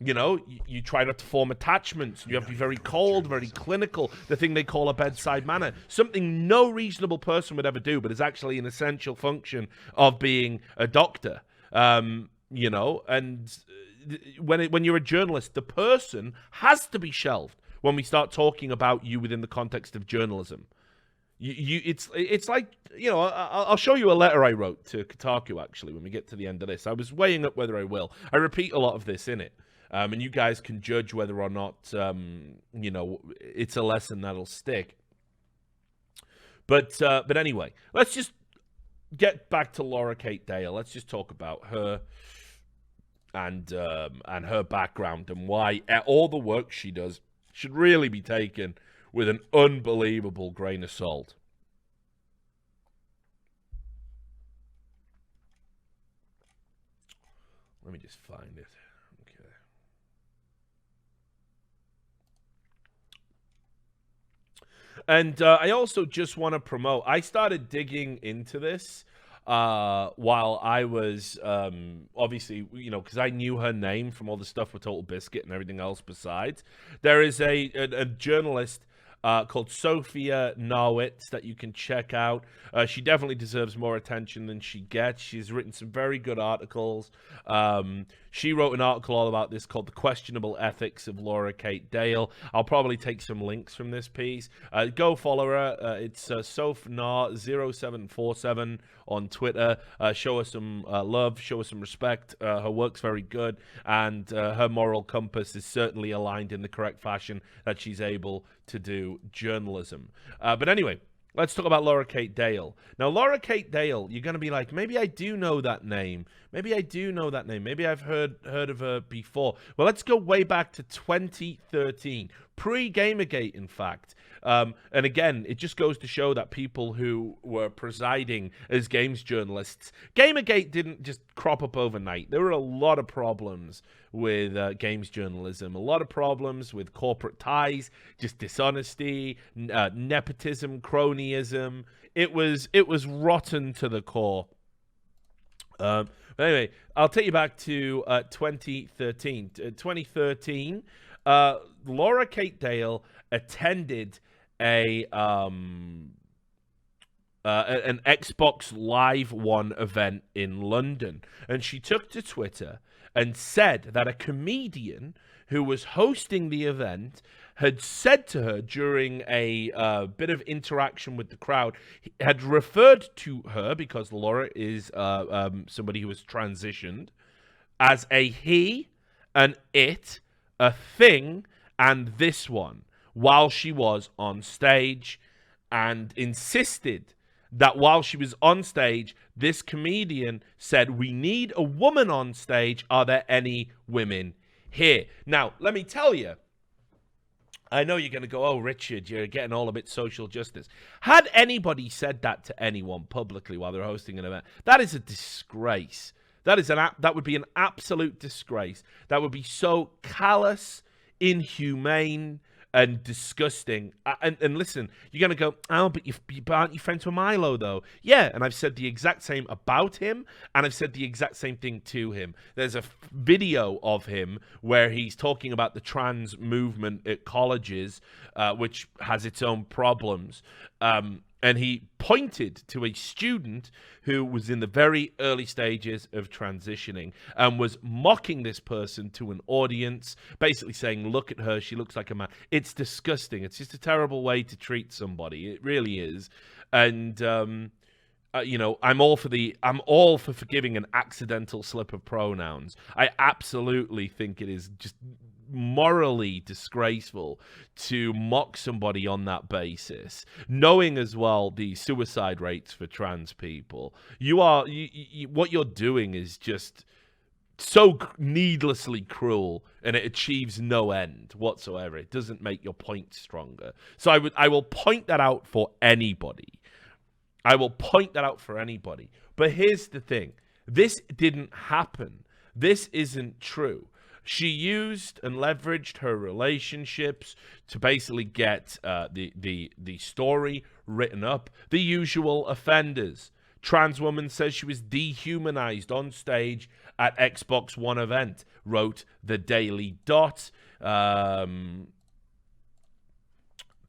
you try not to form attachments. You have to be very cold, very clinical, the thing they call a bedside manner. Something no reasonable person would ever do, but is actually an essential function of being a doctor. And when you're a journalist, the person has to be shelved when we start talking about you within the context of journalism. It's like, I'll show you a letter I wrote to Kotaku, actually, when we get to the end of this. I was weighing up whether I will. I repeat a lot of this in it. And you guys can judge whether or not, it's a lesson that'll stick. But anyway, let's just get back to Laura Kate Dale. Let's just talk about her and her background and why all the work she does should really be taken with an unbelievable grain of salt. Let me just find it. Okay. And I also just want to promote, I started digging into this while I was, obviously, because I knew her name from all the stuff with Total Biscuit and everything else besides. There is a journalist called Sophia Norwitz that you can check out. She definitely deserves more attention than she gets. She's written some very good articles. She wrote an article all about this called The Questionable Ethics of Laura Kate Dale. I'll probably take some links from this piece. Go follow her. It's SophNar0747 on Twitter. Show her some love, show her some respect. Her work's very good, and her moral compass is certainly aligned in the correct fashion that she's able to do journalism. But anyway, let's talk about Laura Kate Dale. Now, Laura Kate Dale, you're going to be like, maybe I do know that name. Maybe I do know that name. Maybe I've heard of her before. Well, let's go way back to 2013, pre-Gamergate, in fact. And again, it just goes to show that people who were presiding as games journalists, Gamergate didn't just crop up overnight. There were a lot of problems with games journalism, a lot of problems with corporate ties, just dishonesty, nepotism, cronyism. It was rotten to the core. But anyway, I'll take you back to 2013. 2013, Laura Kate Dale attended an Xbox Live One event in London, and she took to Twitter and said that a comedian who was hosting the event had said to her during a bit of interaction with the crowd, had referred to her, because Laura is somebody who has transitioned, as a he, an it, a thing, and this one, while she was on stage, and insisted that while she was on stage, this comedian said, "We need a woman on stage. Are there any women here?" Now, let me tell you, I know you're going to go, "Oh, Richard, you're getting all a bit social justice." Had anybody said that to anyone publicly while they're hosting an event, that is a disgrace. That would be an absolute disgrace. That would be so callous, inhumane, and disgusting. And listen, you're going to go, "Oh, but aren't you friends with Milo, though?" Yeah, and I've said the exact same about him, and I've said the exact same thing to him. There's a video of him where he's talking about the trans movement at colleges, which has its own problems. And And he pointed to a student who was in the very early stages of transitioning and was mocking this person to an audience, basically saying, look at her, she looks like a man. It's disgusting. It's just a terrible way to treat somebody. It really is. And, I'm all for forgiving an accidental slip of pronouns. I absolutely think it is just morally disgraceful to mock somebody on that basis, knowing as well the suicide rates for trans people. What you're doing is just so needlessly cruel, and it achieves no end whatsoever. It doesn't make your point stronger. So I will point that out for anybody. But here's the thing. This didn't happen. This isn't true. She used and leveraged her relationships to basically get the story written up. The usual offenders. Trans woman says she was dehumanized on stage at Xbox One event, wrote the Daily Dot.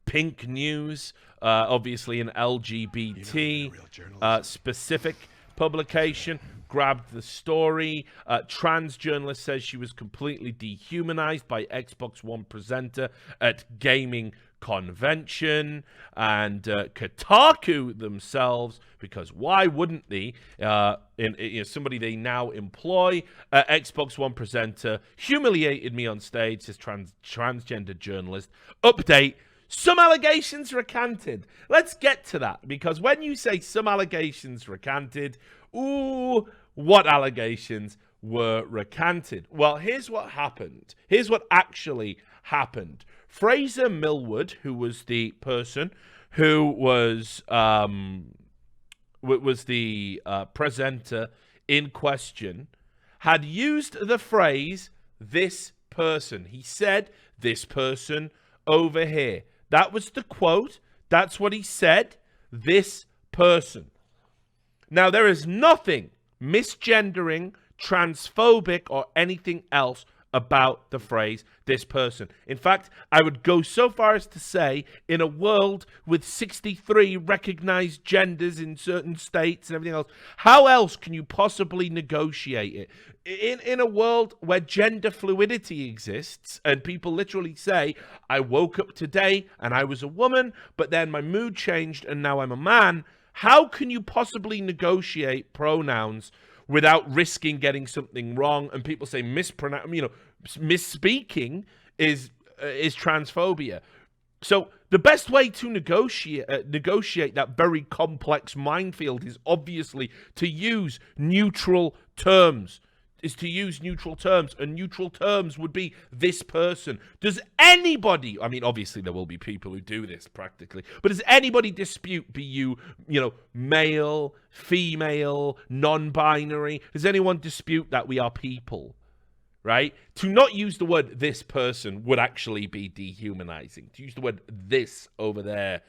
Pink News, obviously an LGBT specific publication, grabbed the story. Trans journalist says she was completely dehumanized by Xbox One presenter at gaming convention. And Kotaku themselves, because why wouldn't they, somebody they now employ, Xbox One presenter humiliated me on stage, says transgender journalist. Update: some allegations recanted. Let's get to that, because when you say some allegations recanted, ooh, what allegations were recanted? Well, here's what happened. Here's what actually happened. Fraser Millward, who was the person who was the presenter in question, had used the phrase "this person." He said, "this person over here." That was the quote. That's what he said. This person. Now, there is nothing misgendering, transphobic, or anything else about the phrase "this person." In fact, I would go so far as to say, in a world with 63 recognized genders in certain states and everything else, how else can you possibly negotiate it? In a world where gender fluidity exists and people literally say, I woke up today and I was a woman, but then my mood changed and now I'm a man, how can you possibly negotiate pronouns without risking getting something wrong? And people say misspeaking is transphobia. So the best way to negotiate that very complex minefield is obviously to use neutral terms. And neutral terms would be "this person." Does anybody, I mean, obviously there will be people who do this practically, but does anybody dispute, be you male, female, non-binary, does anyone dispute that we are people? Right? To not use the word "this person" would actually be dehumanizing. To use the word "this" over there,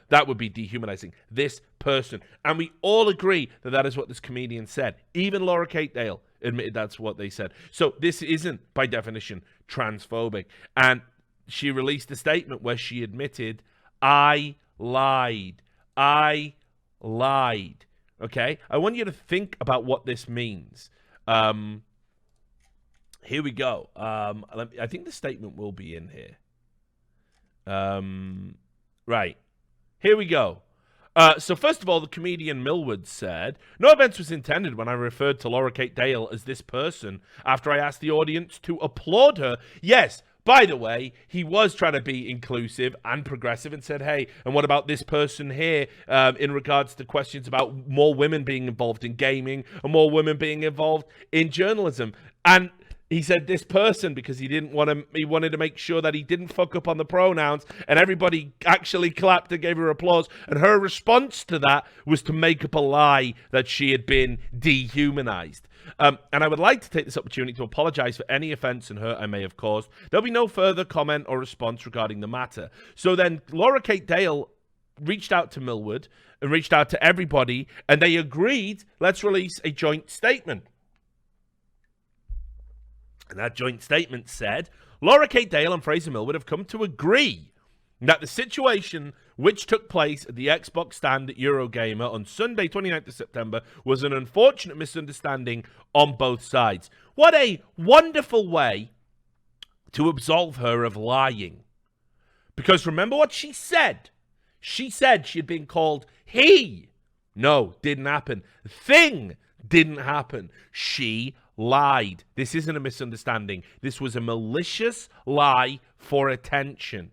that would be dehumanizing. This person. And we all agree that that is what this comedian said. Even Laura Kate Dale admitted that's what they said. So this isn't, by definition, transphobic. And she released a statement where she admitted, I lied. I lied. Okay? I want you to think about what this means. Here we go. I think the statement will be in here. Right. Here we go. So first of all, the comedian Millward said, no offense was intended when I referred to Laura Kate Dale as "this person" after I asked the audience to applaud her. Yes, by the way, he was trying to be inclusive and progressive and said, hey, and what about this person here in regards to questions about more women being involved in gaming and more women being involved in journalism? And he said "this person" because he wanted to make sure that he didn't fuck up on the pronouns, and everybody actually clapped and gave her applause. And her response to that was to make up a lie that she had been dehumanized. And I would like to take this opportunity to apologize for any offense and hurt I may have caused. There'll be no further comment or response regarding the matter. So then Laura Kate Dale reached out to Millward and reached out to everybody, and they agreed, let's release a joint statement. And that joint statement said, Laura Kate Dale and Fraser Millward have come to agree that the situation which took place at the Xbox stand at Eurogamer on Sunday, 29th of September, was an unfortunate misunderstanding on both sides. What a wonderful way to absolve her of lying. Because remember what she said. She said she had been called he. No, didn't happen. Thing didn't happen. She lied. This isn't a misunderstanding. This was a malicious lie for attention.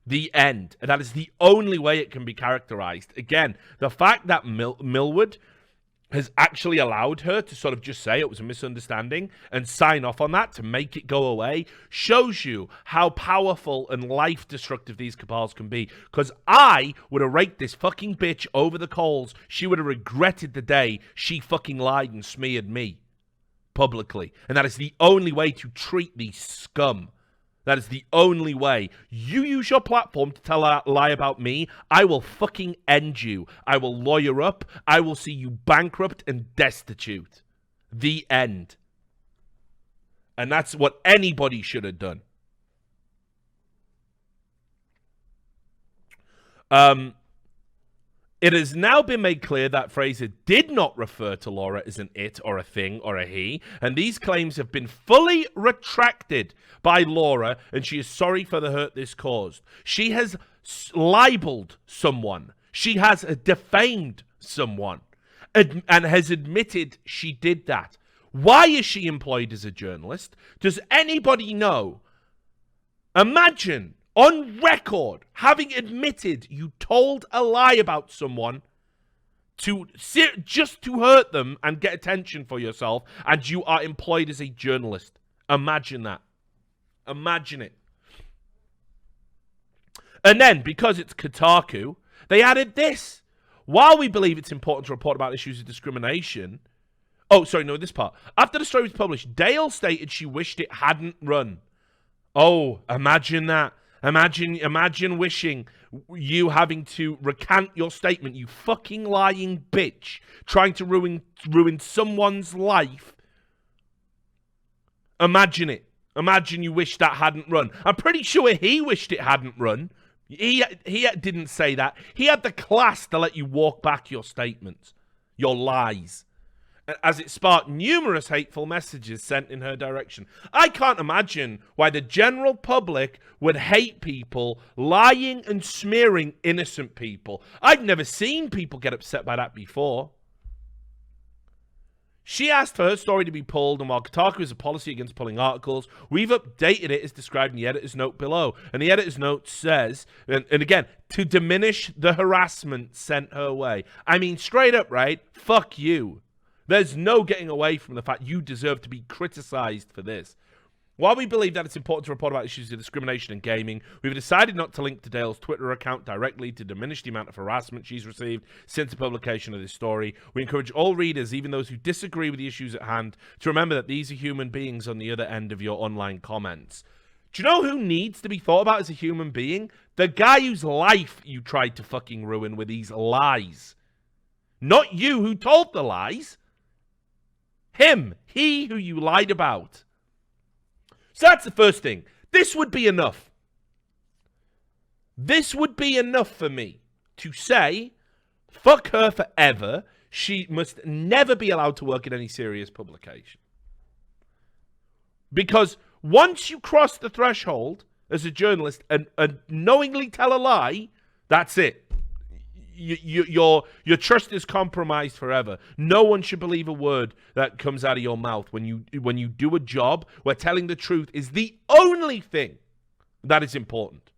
The end. And that is the only way it can be characterized. Again, the fact that Millward has actually allowed her to sort of just say it was a misunderstanding and sign off on that to make it go away shows you how powerful and life-destructive these cabals can be. Because I would have raked this fucking bitch over the coals. She would have regretted the day she fucking lied and smeared me publicly. And that is the only way to treat these scum. That is the only way. You use your platform to tell a lie about me, I will fucking end you. I will lawyer up. I will see you bankrupt and destitute. The end. And that's what anybody should have done. It has now been made clear that Fraser did not refer to Laura as an it or a thing or a he, and these claims have been fully retracted by Laura, and she is sorry for the hurt this caused. She has libeled someone. She has defamed someone and has admitted she did that. Why is she employed as a journalist? Does anybody know? Imagine on record having admitted you told a lie about someone just to hurt them and get attention for yourself, and you are employed as a journalist. Imagine that. Imagine it. And then, because it's Kotaku, they added this. While we believe it's important to report about issues of discrimination... Oh, sorry, no, this part. After the story was published, Dale stated she wished it hadn't run. Oh, imagine that. Imagine wishing you having to recant your statement, you fucking lying bitch, trying to ruin someone's life. Imagine it. Imagine you wish that hadn't run. I'm pretty sure he wished it hadn't run. He didn't say that. He had the class to let you walk back your statements, your lies, as it sparked numerous hateful messages sent in her direction. I can't imagine why the general public would hate people lying and smearing innocent people. I've never seen people get upset by that before. She asked for her story to be pulled, and while Kotaku has a policy against pulling articles, we've updated it as described in the editor's note below. And the editor's note says, and again, to diminish the harassment sent her way. I mean, straight up, right? Fuck you. There's no getting away from the fact you deserve to be criticized for this. While we believe that it's important to report about issues of discrimination in gaming, we've decided not to link to Dale's Twitter account directly to diminish the amount of harassment she's received since the publication of this story. We encourage all readers, even those who disagree with the issues at hand, to remember that these are human beings on the other end of your online comments. Do you know who needs to be thought about as a human being? The guy whose life you tried to fucking ruin with these lies. Not you who told the lies. Him. He who you lied about. So that's the first thing. This would be enough. This would be enough for me to say, fuck her forever. She must never be allowed to work in any serious publication. Because once you cross the threshold as a journalist and knowingly tell a lie, that's it. Your trust is compromised forever. No one should believe a word that comes out of your mouth when you do a job where telling the truth is the only thing that is important.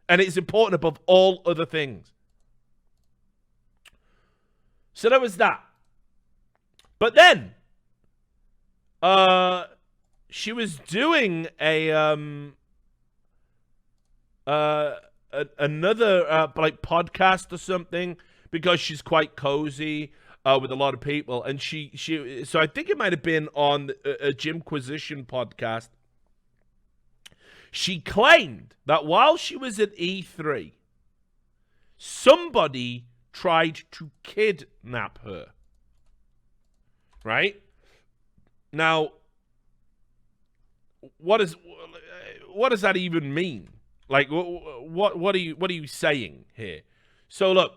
And it is important above all other things. So there was that. But then she was doing another like podcast or something, because she's quite cozy with a lot of people, and she so I think it might have been on a Jimquisition podcast. She claimed that while she was at E3, somebody tried to kidnap her. Right? Now, what does that even mean? Like, what are you saying here? So look,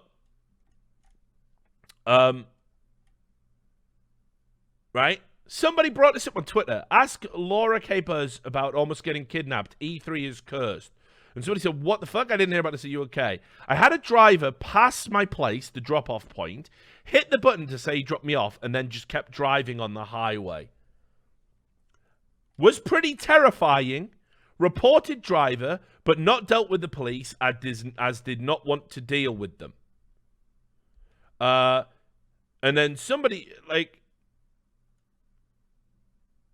right? Somebody brought this up on Twitter. Ask Laura Capers about almost getting kidnapped. E3 is cursed. And somebody said, what the fuck? I didn't hear about this. Are you okay? I had a driver pass my place, the drop-off point, hit the button to say he dropped me off, and then just kept driving on the highway. Was pretty terrifying. Reported driver, but not dealt with the police, as did not want to deal with them. And then somebody, like...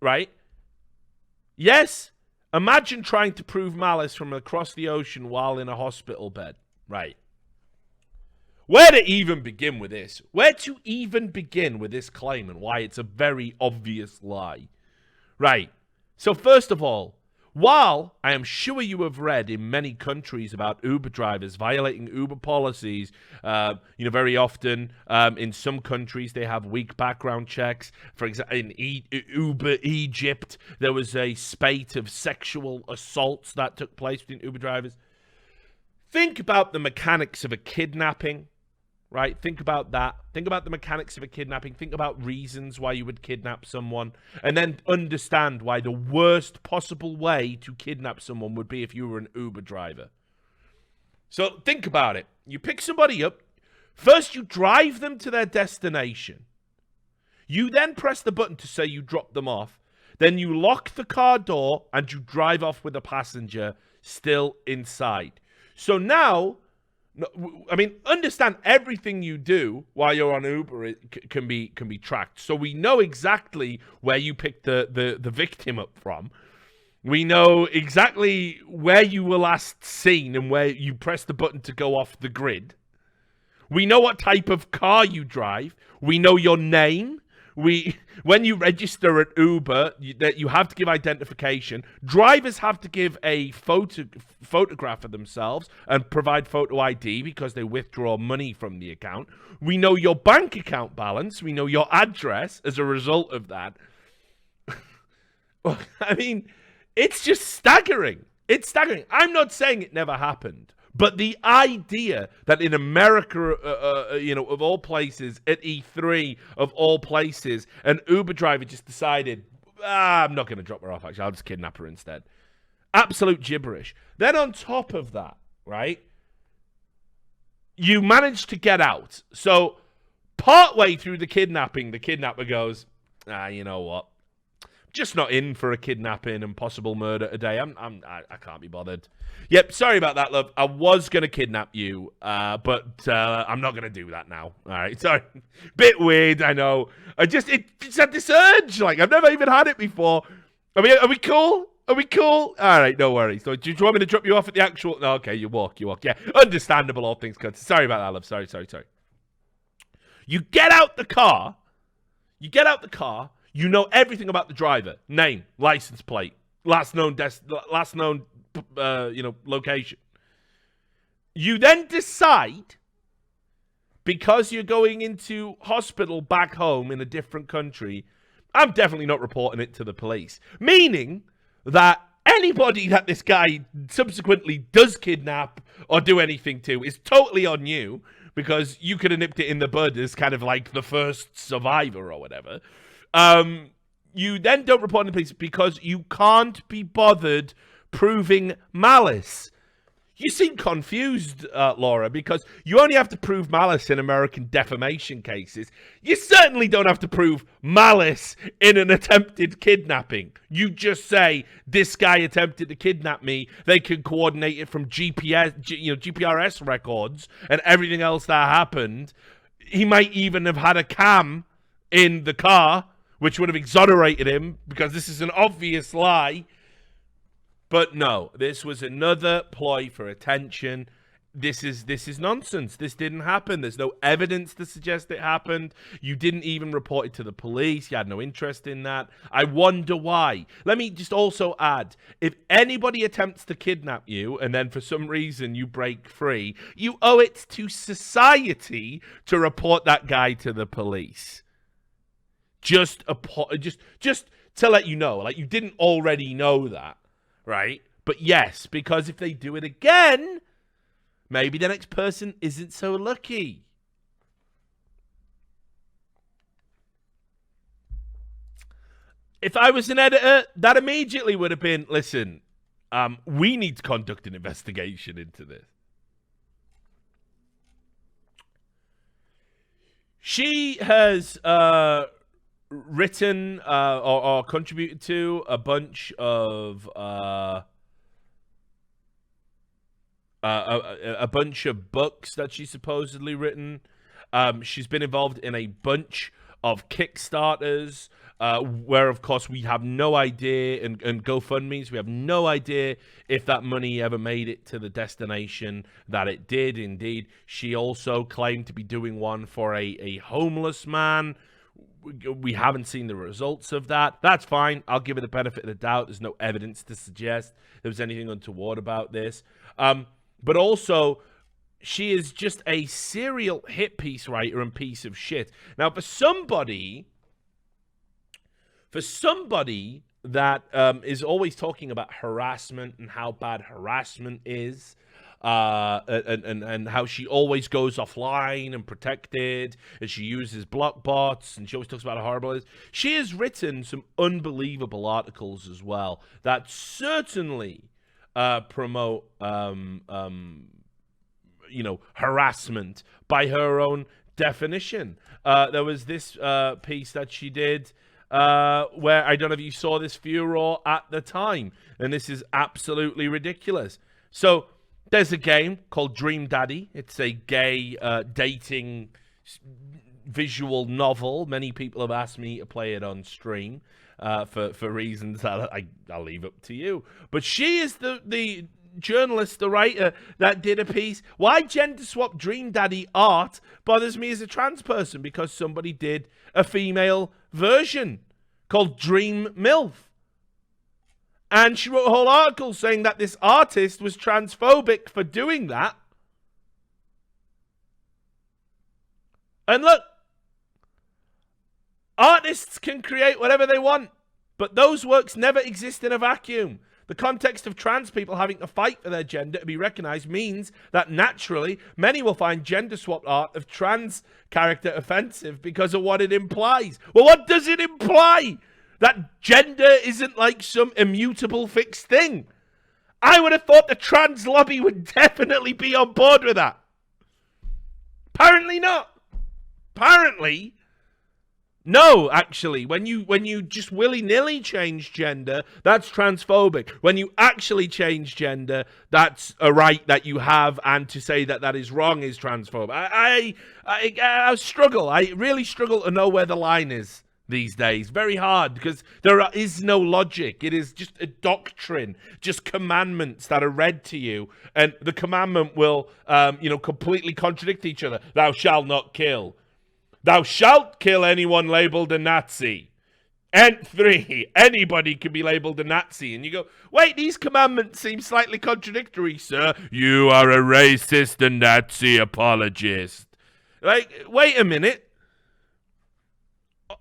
Right? Yes. Imagine trying to prove malice from across the ocean while in a hospital bed. Right. Where to even begin with this? Where to even begin with this claim and why it's a very obvious lie? Right. So first of all, while I am sure you have read in many countries about Uber drivers violating Uber policies, very often in some countries they have weak background checks. For example, in Uber Egypt, there was a spate of sexual assaults that took place between Uber drivers. Think about the mechanics of a kidnapping. Right? Think about that. Think about the mechanics of a kidnapping. Think about reasons why you would kidnap someone. And then understand why the worst possible way to kidnap someone would be if you were an Uber driver. So think about it. You pick somebody up. First, you drive them to their destination. You then press the button to say you drop them off. Then you lock the car door and you drive off with a passenger still inside. So now... I mean, understand everything you do while you're on Uber can be tracked. So we know exactly where you picked the victim up from. We know exactly where you were last seen and where you press the button to go off the grid. We know what type of car you drive. We know your name. When you register at Uber, you have to give identification. Drivers have to give a photograph of themselves and provide photo ID because they withdraw money from the account. We know your bank account balance. We know your address as a result of that. I mean, it's just staggering. It's staggering. I'm not saying it never happened. But the idea that in America, of all places, at E3, of all places, an Uber driver just decided, I'm not going to drop her off, actually. I'll just kidnap her instead. Absolute gibberish. Then on top of that, right, you manage to get out. So partway through the kidnapping, the kidnapper goes, you know what? Just not in for a kidnapping and possible murder today. I can't be bothered. Yep, sorry about that, love. I was gonna kidnap you, but I'm not gonna do that now. All right, sorry. Bit weird, I know. It just had this urge. Like I've never even had it before. Are we cool? Are we cool? All right, no worries. So, do you want me to drop you off at the actual? No, okay, you walk. Yeah, understandable. All things considered. Sorry about that, love. Sorry. You get out the car. You know everything about the driver. Name, license plate, last known location. You then decide, because you're going into hospital back home in a different country, I'm definitely not reporting it to the police. Meaning that anybody that this guy subsequently does kidnap or do anything to is totally on you, because you could have nipped it in the bud as kind of like the first survivor or whatever. You then don't report to the police because you can't be bothered proving malice. You seem confused, Laura, because you only have to prove malice in American defamation cases. You certainly don't have to prove malice in an attempted kidnapping. You just say, this guy attempted to kidnap me. They can coordinate it from GPRS records and everything else that happened. He might even have had a cam in the car, which would have exonerated him, because this is an obvious lie. But no, this was another ploy for attention. This is nonsense. This didn't happen. There's no evidence to suggest it happened. You didn't even report it to the police. You had no interest in that. I wonder why. Let me just also add, if anybody attempts to kidnap you and then for some reason you break free, you owe it to society to report that guy to the police. Just to let you know, like you didn't already know that, right? But yes, because if they do it again, maybe the next person isn't so lucky. If I was an editor, that immediately would have been, listen, we need to conduct an investigation into this. She has written or contributed to a bunch of a bunch of books that she's supposedly written. She's been involved in a bunch of Kickstarters, where, of course, we have no idea, and GoFundMes, we have no idea if that money ever made it to the destination that it did. Indeed, she also claimed to be doing one for a homeless man. We haven't seen the results of that. That's fine. I'll give her the benefit of the doubt. There's no evidence to suggest there was anything untoward about this. But also, she is just a serial hit piece writer and piece of shit. Now, for somebody that is always talking about harassment and how bad harassment is, and how she always goes offline and protected, and she uses block bots, and she always talks about how horrible it is. She has written some unbelievable articles as well that certainly promote harassment by her own definition. There was this piece that she did where, I don't know if you saw this furor at the time, and this is absolutely ridiculous. So there's a game called Dream Daddy. It's a gay dating visual novel. Many people have asked me to play it on stream for reasons that I'll leave up to you. But she is the journalist, the writer that did a piece. Why gender swap Dream Daddy art bothers me as a trans person, because somebody did a female version called Dream MILF. And she wrote a whole article saying that this artist was transphobic for doing that. And look, artists can create whatever they want, but those works never exist in a vacuum. The context of trans people having to fight for their gender to be recognized means that naturally many will find gender swapped art of trans character offensive because of what it implies. Well, what does it imply? That gender isn't like some immutable fixed thing. I would have thought the trans lobby would definitely be on board with that. Apparently not. Apparently, no, actually, when you just willy-nilly change gender, that's transphobic. When you actually change gender, that's a right that you have, and to say that that is wrong is transphobic. I struggle. I really struggle to know where the line is these days. Very hard, because there is no logic. It is just a doctrine, just commandments that are read to you, and the commandment will, completely contradict each other. Thou shalt not kill. Thou shalt kill anyone labeled a Nazi. And 3, anybody can be labeled a Nazi. And you go, wait, these commandments seem slightly contradictory, sir. You are a racist and Nazi apologist. Like, wait a minute.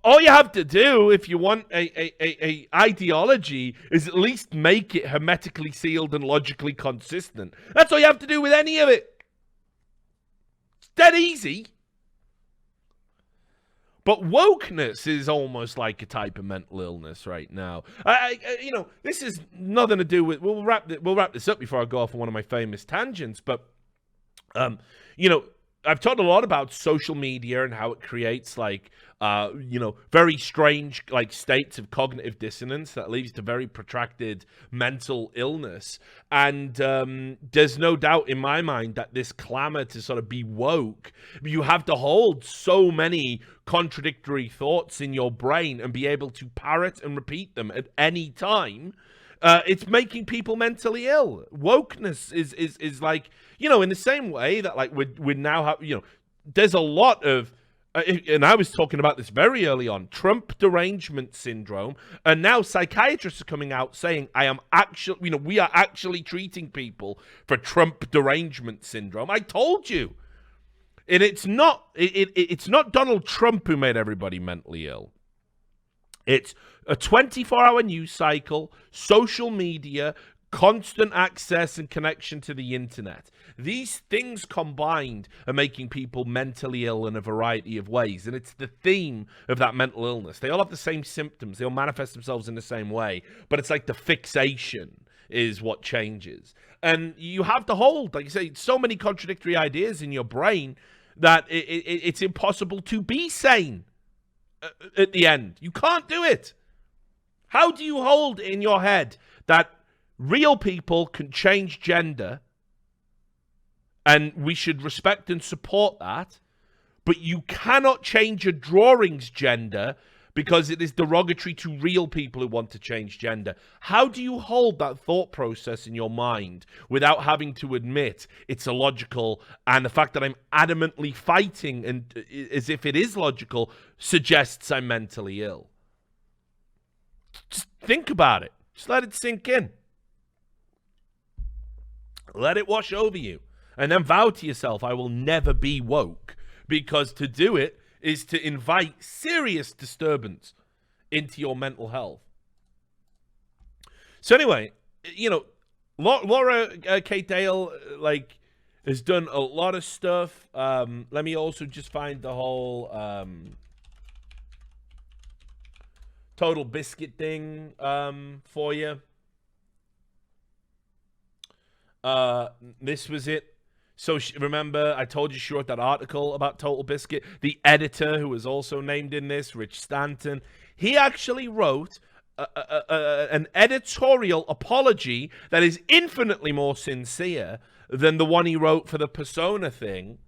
All you have to do, if you want a ideology, is at least make it hermetically sealed and logically consistent. That's all you have to do with any of it. It's dead easy. But wokeness is almost like a type of mental illness right now. This is nothing to do with. We'll wrap this up before I go off on one of my famous tangents. But, I've talked a lot about social media and how it creates very strange states of cognitive dissonance that leads to very protracted mental illness. And there's no doubt in my mind that this clamor to sort of be woke, you have to hold so many contradictory thoughts in your brain and be able to parrot and repeat them at any time. It's making people mentally ill. Wokeness is like, in the same way that we now have, there's a lot of, and I was talking about this very early on, Trump derangement syndrome, and now psychiatrists are coming out saying we are actually treating people for Trump derangement syndrome. I told you. And it's not Donald Trump who made everybody mentally ill. It's a 24-hour news cycle, social media, constant access and connection to the internet. These things combined are making people mentally ill in a variety of ways, and it's the theme of that mental illness. They all have the same symptoms. They all manifest themselves in the same way, but it's like the fixation is what changes. And you have to hold, like you say, so many contradictory ideas in your brain that it's impossible to be sane at the end. You can't do it. How do you hold in your head that real people can change gender and we should respect and support that, but you cannot change a drawing's gender because it is derogatory to real people who want to change gender? How do you hold that thought process in your mind without having to admit it's illogical, and the fact that I'm adamantly fighting and as if it is logical suggests I'm mentally ill? Just think about it. Just let it sink in. Let it wash over you. And then vow to yourself, I will never be woke. Because to do it is to invite serious disturbance into your mental health. So anyway, you know, Laura K. Dale, like, has done a lot of stuff. Let me also just find the whole Total Biscuit thing for you. This was it. So remember, I told you she wrote that article about Total Biscuit. The editor, who was also named in this, Rich Stanton, he actually wrote an editorial apology that is infinitely more sincere than the one he wrote for the Persona thing,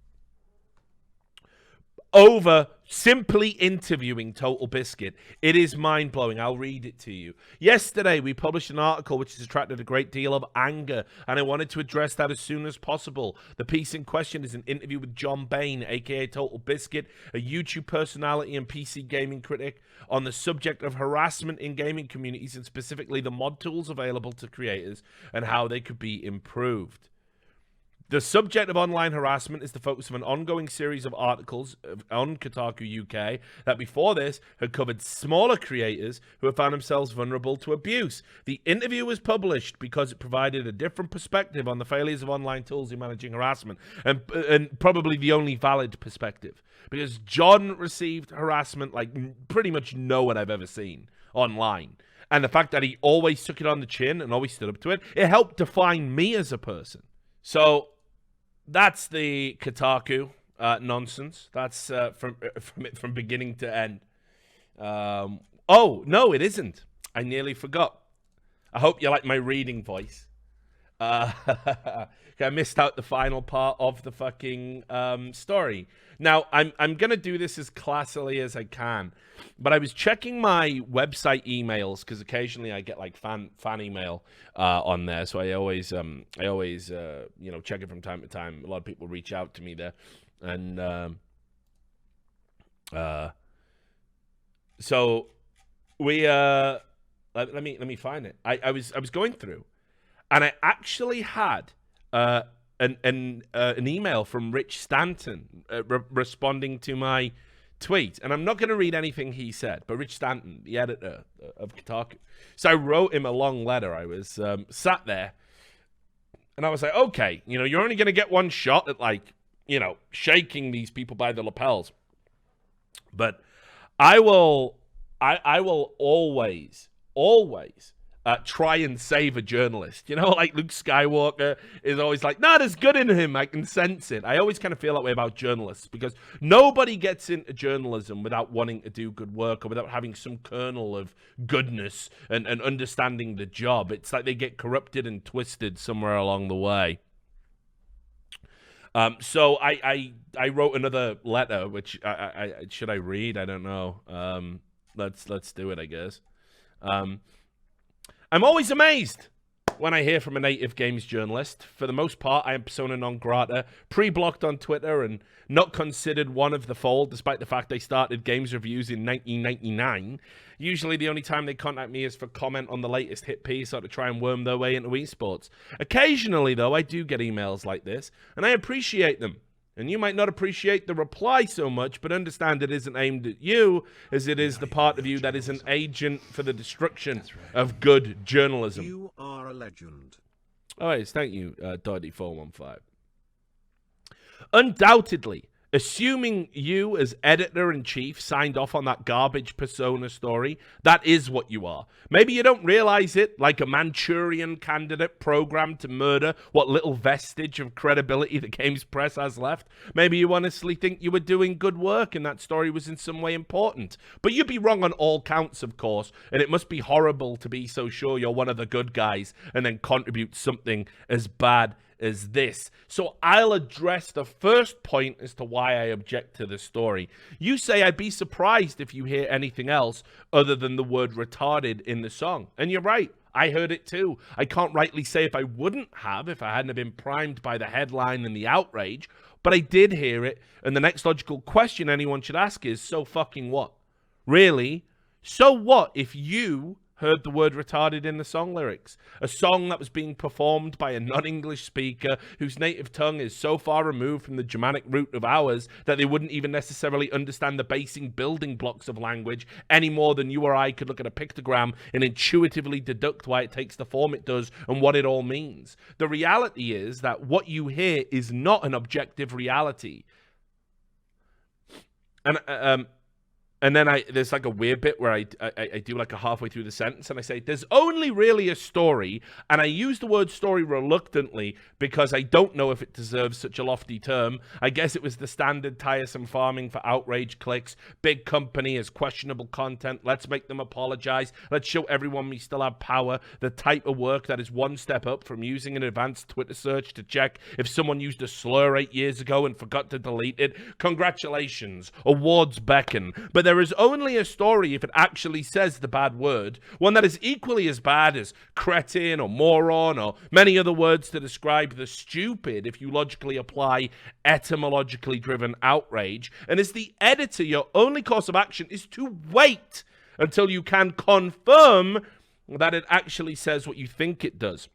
over simply interviewing Total Biscuit. It is mind-blowing. I'll read it to you. Yesterday, we published an article which has attracted a great deal of anger, and I wanted to address that as soon as possible. The piece in question is an interview with John Bain, aka Total Biscuit, a YouTube personality and PC gaming critic, on the subject of harassment in gaming communities, and specifically the mod tools available to creators and how they could be improved. The subject of online harassment is the focus of an ongoing series of articles on Kotaku UK that before this had covered smaller creators who have found themselves vulnerable to abuse. The interview was published because it provided a different perspective on the failures of online tools in managing harassment, and probably the only valid perspective. Because John received harassment like pretty much no one I've ever seen online. And the fact that he always took it on the chin and always stood up to it, it helped define me as a person. So that's the Kotaku nonsense. That's from beginning to end. Oh, no, it isn't. I nearly forgot. I hope you like my reading voice. I missed out the final part of the fucking story. Now, I'm going to do this as classily as I can, but I was checking my website emails because occasionally I get like fan email on there, so I always you know, check it from time to time. A lot of people reach out to me there, and so we let me find it. I was going through, and I actually had an email from Rich Stanton responding to my tweet. And I'm not going to read anything he said, but Rich Stanton, the editor of Kotaku. So I wrote him a long letter. I was sat there, and I was like, okay, you know, you're only going to get one shot at, like, you know, shaking these people by the lapels. But I will always try and save a journalist. You know, like Luke Skywalker is always like, nah, there's good in him. I can sense it. I always kind of feel that way about journalists, because nobody gets into journalism without wanting to do good work or without having some kernel of goodness and understanding the job. It's like they get corrupted and twisted somewhere along the way. So I wrote another letter, which I should I read? I don't know. Let's do it, I guess. I'm always amazed when I hear from a native games journalist. For the most part, I am persona non grata, pre-blocked on Twitter, and not considered one of the fold, despite the fact they started games reviews in 1999. Usually the only time they contact me is for comment on the latest hit piece or to try and worm their way into esports. Occasionally, though, I do get emails like this, and I appreciate them. And you might not appreciate the reply so much, but understand it isn't aimed at you as it is the part of you that is an agent for the destruction of good journalism. You are a legend. All right, thank you, Dotty415. Undoubtedly, assuming you as editor-in-chief signed off on that garbage persona story, that is what you are. Maybe you don't realize it, like a Manchurian candidate programmed to murder what little vestige of credibility the game's press has left. Maybe you honestly think you were doing good work and that story was in some way important. But you'd be wrong on all counts, of course, and it must be horrible to be so sure you're one of the good guys and then contribute something as bad as this. So I'll address the first point as to why I object to the story. You say I'd be surprised if you hear anything else other than the word retarded in the song. And you're right. I heard it too. I can't rightly say if I wouldn't have, if I hadn't been primed by the headline and the outrage, but I did hear it. And the next logical question anyone should ask is, so fucking what? Really? So what if you heard the word retarded in the song lyrics? A song that was being performed by a non-English speaker whose native tongue is so far removed from the Germanic root of ours that they wouldn't even necessarily understand the basic building blocks of language any more than you or I could look at a pictogram and intuitively deduct why it takes the form it does and what it all means. The reality is that what you hear is not an objective reality. And then there's like a weird bit where I do like a halfway through the sentence and I say, there's only really a story, and I use the word story reluctantly because I don't know if it deserves such a lofty term. I guess it was the standard tiresome farming for outrage clicks. Big company has questionable content. Let's make them apologize. Let's show everyone we still have power. The type of work that is one step up from using an advanced Twitter search to check if someone used a slur 8 years ago and forgot to delete it. Congratulations. Awards beckon. But there is only a story if it actually says the bad word, one that is equally as bad as cretin or moron or many other words to describe the stupid if you logically apply etymologically driven outrage. And as the editor, your only course of action is to wait until you can confirm that it actually says what you think it does.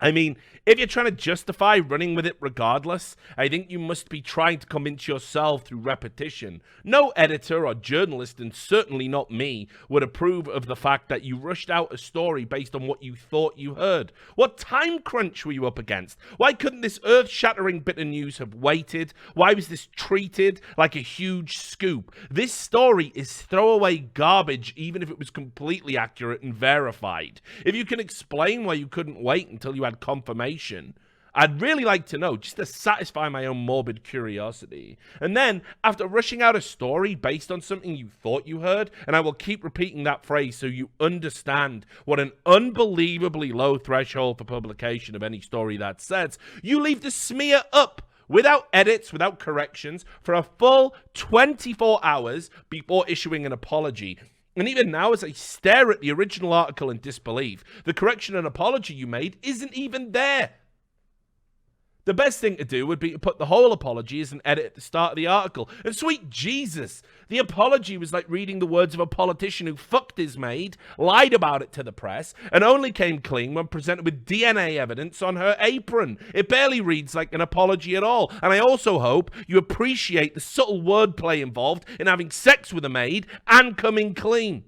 I mean, if you're trying to justify running with it regardless, I think you must be trying to convince yourself through repetition. No editor or journalist, and certainly not me, would approve of the fact that you rushed out a story based on what you thought you heard. What time crunch were you up against? Why couldn't this earth-shattering bit of news have waited? Why was this treated like a huge scoop? This story is throwaway garbage, even if it was completely accurate and verified. If you can explain why you couldn't wait until you had confirmation, I'd really like to know, just to satisfy my own morbid curiosity. And then, after rushing out a story based on something you thought you heard, and I will keep repeating that phrase so you understand what an unbelievably low threshold for publication of any story that sets, you leave the smear up without edits, without corrections, for a full 24 hours before issuing an apology. And even now, as I stare at the original article in disbelief, the correction and apology you made isn't even there. The best thing to do would be to put the whole apology as an edit at the start of the article. And sweet Jesus, the apology was like reading the words of a politician who fucked his maid, lied about it to the press, and only came clean when presented with DNA evidence on her apron. It barely reads like an apology at all. And I also hope you appreciate the subtle wordplay involved in having sex with a maid and coming clean.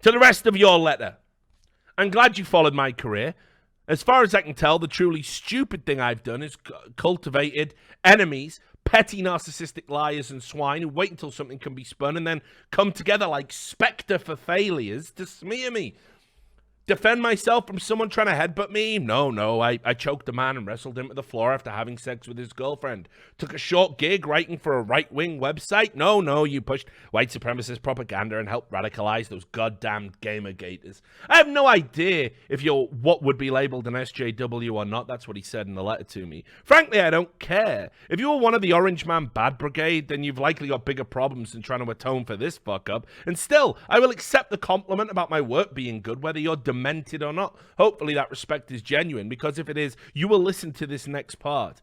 To the rest of your letter. I'm glad you followed my career. As far as I can tell, the truly stupid thing I've done is cultivated enemies, petty narcissistic liars and swine who wait until something can be spun and then come together like spectre for failures to smear me. Defend myself from someone trying to headbutt me? No, I choked a man and wrestled him to the floor after having sex with his girlfriend. Took a short gig writing for a right-wing website? No, you pushed white supremacist propaganda and helped radicalize those goddamn gamergators. I have no idea if you're what would be labeled an SJW or not. That's what he said in the letter to me. Frankly, I don't care. If you were one of the Orange Man Bad Brigade, then you've likely got bigger problems than trying to atone for this fuck-up. And still, I will accept the compliment about my work being good, whether you're demented or not. Hopefully that respect is genuine, because if it is, you will listen to this next part.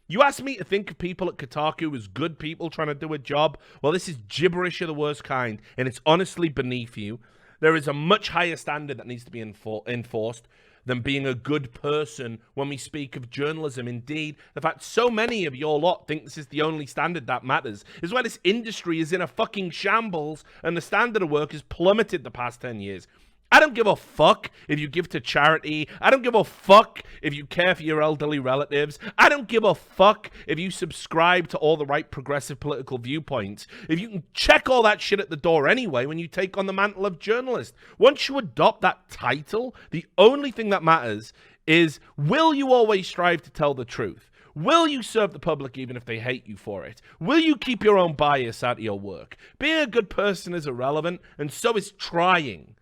You asked me to think of people at Kotaku as good people trying to do a job. Well, this is gibberish of the worst kind, and it's honestly beneath you. There is a much higher standard that needs to be enforced. than being a good person when we speak of journalism. Indeed, the fact so many of your lot think this is the only standard that matters is why this industry is in a fucking shambles and the standard of work has plummeted the past 10 years. I don't give a fuck if you give to charity. I don't give a fuck if you care for your elderly relatives. I don't give a fuck if you subscribe to all the right progressive political viewpoints. If you can check all that shit at the door anyway when you take on the mantle of journalist. Once you adopt that title, the only thing that matters is, will you always strive to tell the truth? Will you serve the public even if they hate you for it? Will you keep your own bias out of your work? Being a good person is irrelevant, and so is trying.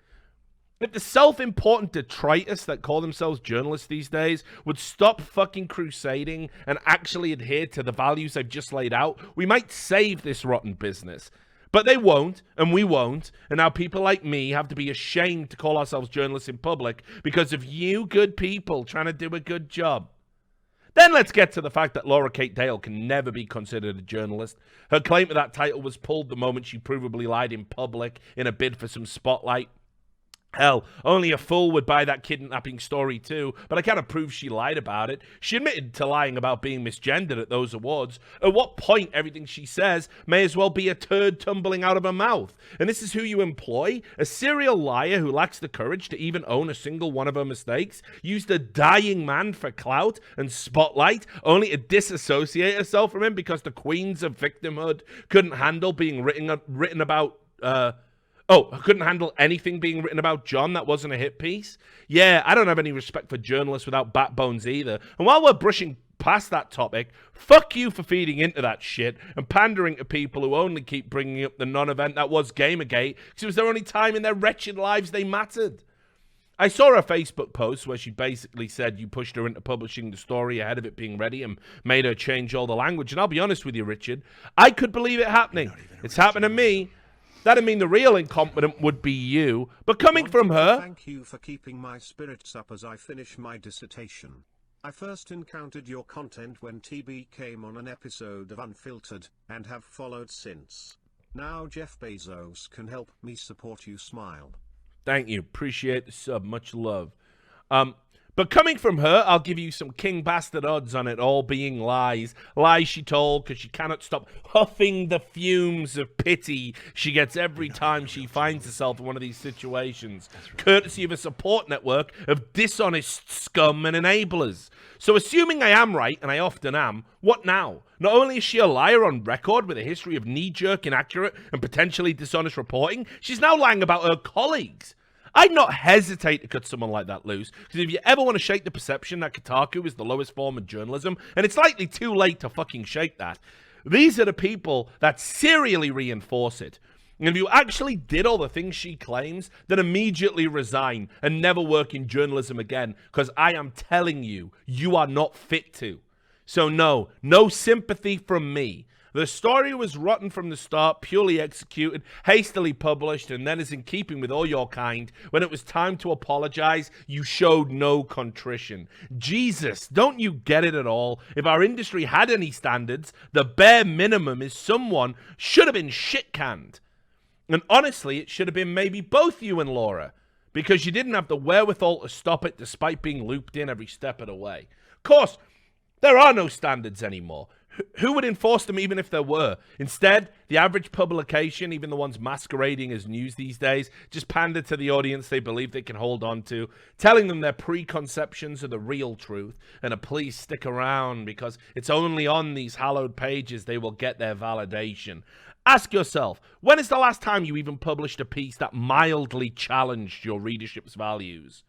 If the self-important detritus that call themselves journalists these days would stop fucking crusading and actually adhere to the values I've just laid out, we might save this rotten business. But they won't, and we won't, and now people like me have to be ashamed to call ourselves journalists in public because of you good people trying to do a good job. Then let's get to the fact that Laura Kate Dale can never be considered a journalist. Her claim to that title was pulled the moment she provably lied in public in a bid for some spotlight. Hell, only a fool would buy that kidnapping story too, but I can't prove she lied about it. She admitted to lying about being misgendered at those awards. At what point everything she says may as well be a turd tumbling out of her mouth. And this is who you employ? A serial liar who lacks the courage to even own a single one of her mistakes? Used a dying man for clout and spotlight, only to disassociate herself from him because the queens of victimhood couldn't handle being written about, I couldn't handle anything being written about John that wasn't a hit piece? Yeah, I don't have any respect for journalists without backbones either. And while we're brushing past that topic, fuck you for feeding into that shit and pandering to people who only keep bringing up the non-event that was Gamergate because it was their only time in their wretched lives they mattered. I saw her Facebook post where she basically said you pushed her into publishing the story ahead of it being ready and made her change all the language. And I'll be honest with you, Richard, I could believe it happening. It's happened to me. That'd mean the real incompetent would be you. But coming from her... Thank you for keeping my spirits up as I finish my dissertation. I first encountered your content when TB came on an episode of Unfiltered, and have followed since. Now Jeff Bezos can help me support you. Smile. Thank you. Appreciate the sub. Much love. But coming from her, I'll give you some king bastard odds on it all being lies. Lies she told because she cannot stop huffing the fumes of pity she gets every time she finds herself in one of these situations. Courtesy of a support network of dishonest scum and enablers. So assuming I am right, and I often am, what now? Not only is she a liar on record with a history of knee-jerk, inaccurate, and potentially dishonest reporting, she's now lying about her colleagues. I'd not hesitate to cut someone like that loose, because if you ever want to shake the perception that Kotaku is the lowest form of journalism, and it's likely too late to fucking shake that, these are the people that serially reinforce it. And if you actually did all the things she claims, then immediately resign and never work in journalism again, because I am telling you, you are not fit to. So no sympathy from me. The story was rotten from the start, purely executed, hastily published, and then is in keeping with all your kind. When it was time to apologize, you showed no contrition. Jesus, don't you get it at all? If our industry had any standards, the bare minimum is someone should have been shit-canned. And honestly, it should have been maybe both you and Laura, because you didn't have the wherewithal to stop it despite being looped in every step of the way. Of course, there are no standards anymore. Who would enforce them even if there were? Instead, the average publication, even the ones masquerading as news these days, just pander to the audience they believe they can hold on to, telling them their preconceptions are the real truth, and to please stick around because it's only on these hallowed pages they will get their validation. Ask yourself, when is the last time you even published a piece that mildly challenged your readership's values?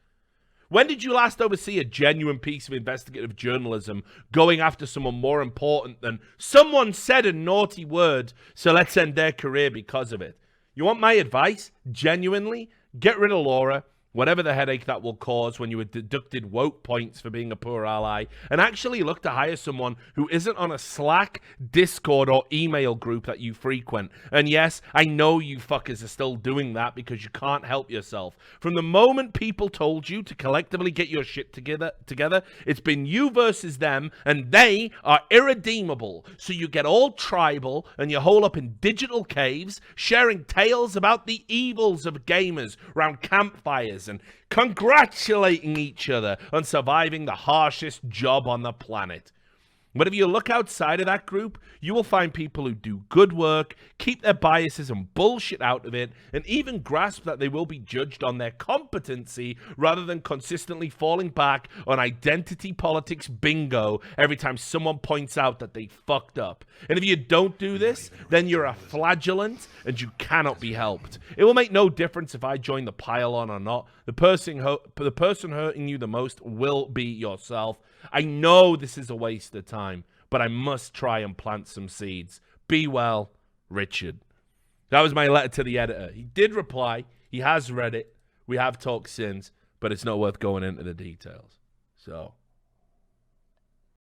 When did you last oversee a genuine piece of investigative journalism going after someone more important than someone said a naughty word, so let's end their career because of it? You want my advice? Genuinely? Get rid of Laura, whatever the headache that will cause when you were deducted woke points for being a poor ally, and actually look to hire someone who isn't on a Slack, Discord, or email group that you frequent. And yes, I know you fuckers are still doing that because you can't help yourself. From the moment people told you to collectively get your shit together, it's been you versus them, and they are irredeemable. So you get all tribal, and you hole up in digital caves, sharing tales about the evils of gamers around campfires, cheers and congratulating each other on surviving the harshest job on the planet. But if you look outside of that group, you will find people who do good work, keep their biases and bullshit out of it, and even grasp that they will be judged on their competency rather than consistently falling back on identity politics bingo every time someone points out that they fucked up. And if you don't do this, then you're a flagellant and you cannot be helped. It will make no difference if I join the pile-on or not. The person hurting you the most will be yourself. I know this is a waste of time, but I must try and plant some seeds. Be well, Richard. That was my letter to the editor. He did reply. He has read it. We have talked since, but it's not worth going into the details. So